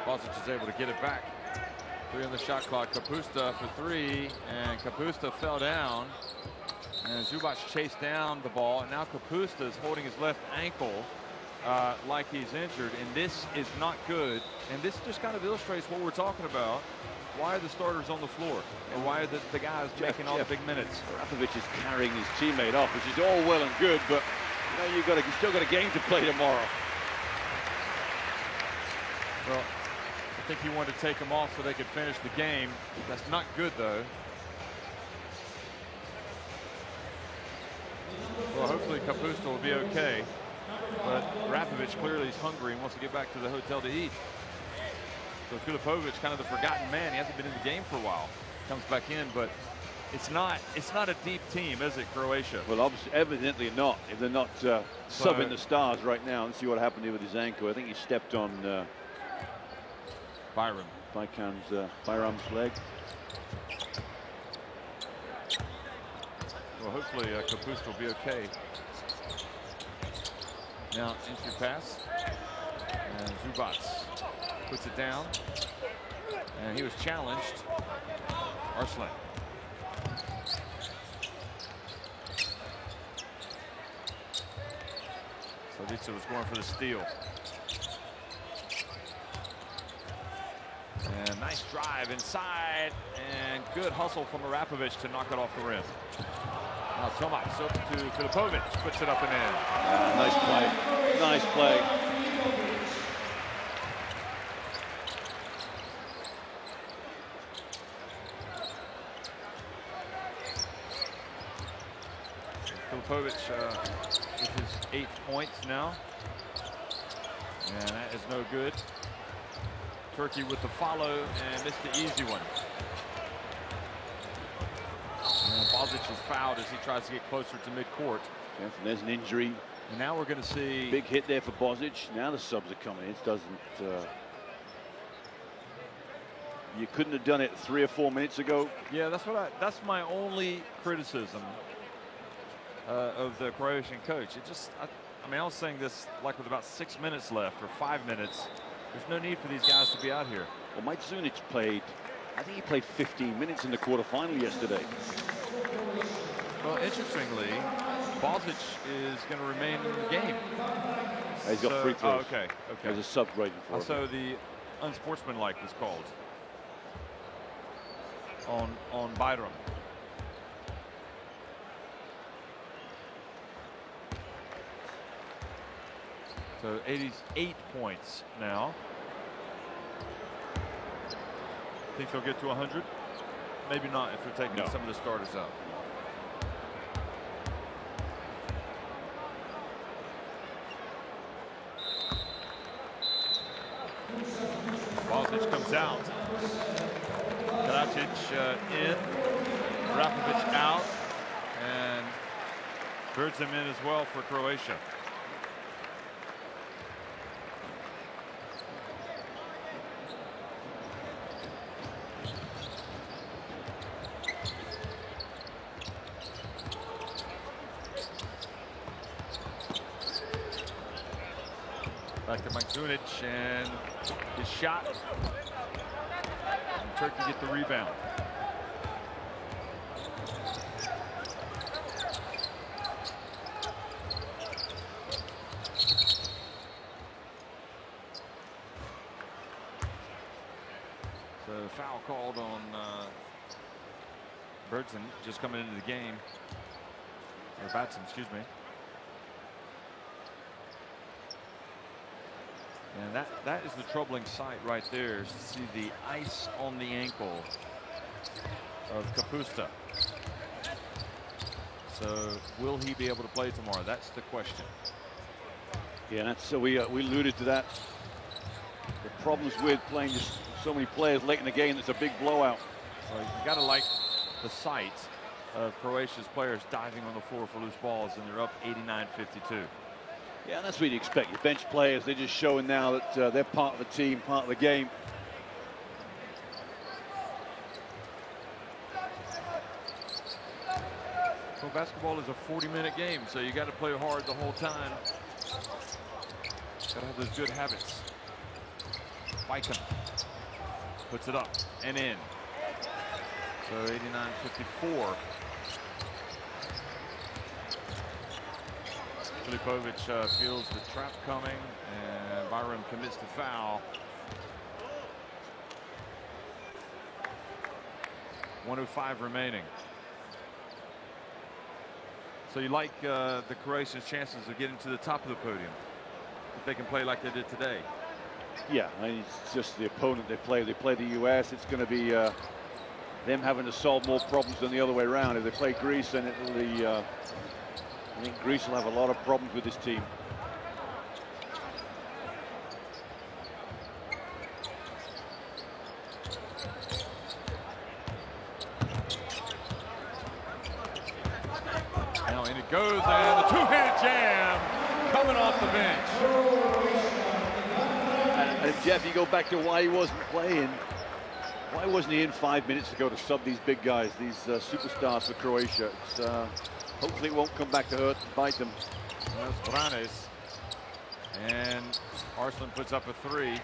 But Bozic is able to get it back. 3 on the shot clock. Kapusta for 3, and Kapusta fell down. And Zubac chased down the ball, and now Kapusta is holding his left ankle like he's injured, and this is not good. And this just kind of illustrates what we're talking about. Why are the starters on the floor? Or why are the guys making all the big minutes? Rapovic is carrying his teammate off, which is all well and good, but you know, you've still got a game to play tomorrow. Well, I think he wanted to take him off so they could finish the game. That's not good, though. Well, hopefully Kapusta will be okay. But Rapovic clearly is hungry and wants to get back to the hotel to eat. So Filipovic, kind of the forgotten man. He hasn't been in the game for a while. Comes back in, but it's not a deep team, is it, Croatia? Well, obviously, evidently not. If they're not subbing the stars right now, and see what happened here with his ankle. I think he stepped on Byram's leg. Well, hopefully Kapusta will be okay. Now entry pass, and Zubac puts it down, and he was challenged. Arslan. Slavica was going for the steal. And nice drive inside, and good hustle from Rapovic to knock it off the rim. Now Tomac to Filipovic, puts it up and in. Nice play. Nice play. Filipovic with his 8 points now. And that is no good. Turkey with the follow and missed the easy one. And Bozic is fouled as he tries to get closer to midcourt. Yes, and there's an injury. And now we're going to see big hit there for Bozic. Now the subs are coming in. It doesn't. You couldn't have done it 3 or 4 minutes ago. Yeah, that's my only criticism of the Croatian coach. I mean, I was saying this like with about 6 minutes left or 5 minutes. There's no need for these guys to be out here. Well, Mike Zunic played, I think he played 15 minutes in the quarterfinal yesterday. Well, interestingly, Bozic is going to remain in the game. He's got free throws. Oh, okay. There's a sub waiting for him. So the unsportsmanlike was called on Byram. So 88 points now. Think they'll get to 100? Maybe not if they're taking some of the starters out. Bozic comes out. Karacic in. Rapovic out. And Birdsam in as well for Croatia. Back to Mike Zunic and his shot. And Turkey get the rebound. So foul called on Birdsam just coming into the game. Or Batson, excuse me. And that is the troubling sight right there, is to see the ice on the ankle of Kapusta. So will he be able to play tomorrow? That's the question. Yeah, that's we alluded to that. The problems with playing just so many players late in the game, it's a big blowout. Well, you got to like the sight of Croatia's players diving on the floor for loose balls, and they're up 89-52. Yeah, that's what you expect. Your bench players, they're just showing now that they're part of the team, part of the game. Well, basketball is a 40-minute game, so you got to play hard the whole time. Got to have those good habits. Wycombe puts it up and in. So 89-54. Filipovic feels the trap coming, and Byram commits the foul. 1:05 remaining. So you like the Croatians' chances of getting to the top of the podium if they can play like they did today? Yeah, I mean, it's just the opponent they play. They play the US. It's going to be them having to solve more problems than the other way around. If they play Greece, then it'll be. I think Greece will have a lot of problems with this team. Now in it goes, and the two-handed jam coming off the bench. And Jeff, you go back to why he wasn't playing. Why wasn't he in 5 minutes ago to sub these big guys, these superstars for Croatia? It's, hopefully it won't come back to hurt and bite them. That's Branes. And Arslan puts up a three.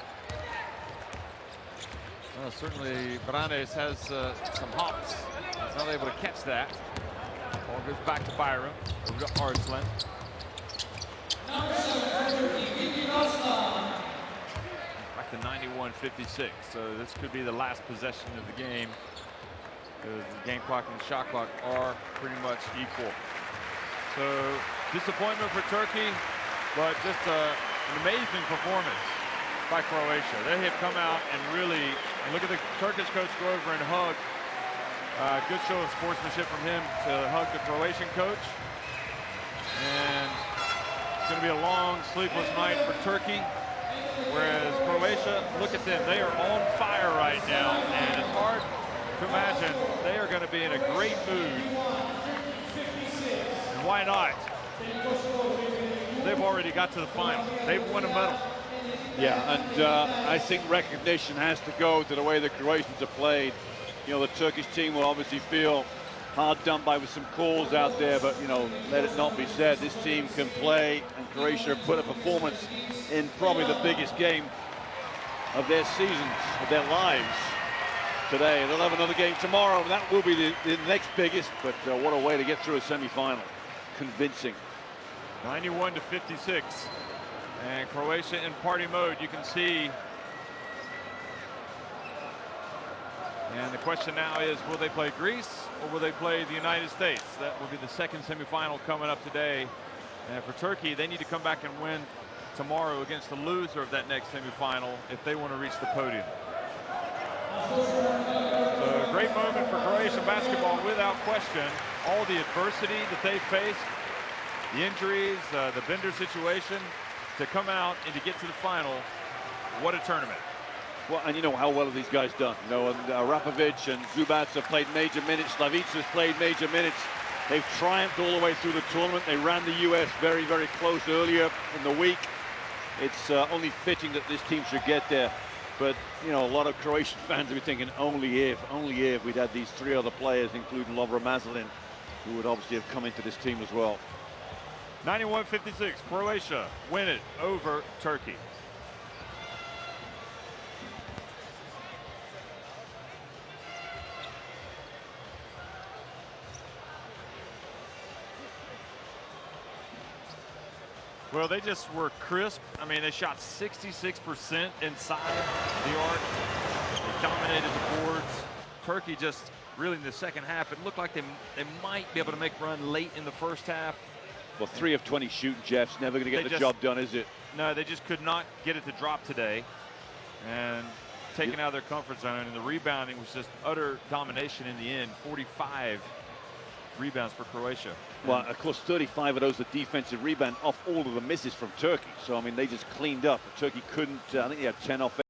Well, certainly Branes has some hops. He's not able to catch that. Ball goes back to Byram. Over to Arslan. Back to 91-56. So this could be the last possession of the game. The game clock and the shot clock are pretty much equal. So disappointment for Turkey, but just an amazing performance by Croatia. They have come out and really, and look at the Turkish coach go over and hug. Good show of sportsmanship from him to hug the Croatian coach. And it's going to be a long, sleepless night for Turkey. Whereas Croatia, look at them. They are on fire right now. And it's hard to imagine they are going to be in a great mood. And why not? They've already got to the final. They've won a medal. Yeah, and I think recognition has to go to the way the Croatians have played. You know, the Turkish team will obviously feel hard done by with some calls out there, but, you know, let it not be said, this team can play, and Croatia put a performance in probably the biggest game of their seasons, of their lives today. They'll have another game tomorrow, and that will be the next biggest, but what a way to get through a semi-final. Convincing. 91-56. And Croatia in party mode, you can see. And the question now is, will they play Greece or will they play the United States? That will be the second semifinal coming up today. And for Turkey, they need to come back and win tomorrow against the loser of that next semifinal if they want to reach the podium. So a great moment for Croatian basketball without question. All the adversity that they faced, the injuries, the Bender situation, to come out and to get to the final, what a tournament. Well, and you know how well have these guys done. You know, and Rapovic and Zubac have played major minutes. Slavica has played major minutes. They've triumphed all the way through the tournament. They ran the US very, very close earlier in the week. It's only fitting that this team should get there. But, you know, a lot of Croatian fans will be thinking, only if we'd had these three other players, including Lovro Mazalin, who would obviously have come into this team as well. 91-56, Croatia win it over Turkey. Well, they just were crisp. I mean, they shot 66% inside the arc. They dominated the boards. Turkey just really in the second half, it looked like they might be able to make a run late in the first half. Well, 3 of 20 shooting, Jeff's never going to get the job done, is it? No, they just could not get it to drop today. And taken out of their comfort zone, and the rebounding was just utter domination in the end. 45 rebounds for Croatia. Well, of course, 35 of those are defensive rebound off all of the misses from Turkey. So, I mean, they just cleaned up. Turkey couldn't, I think they had 10 offensive.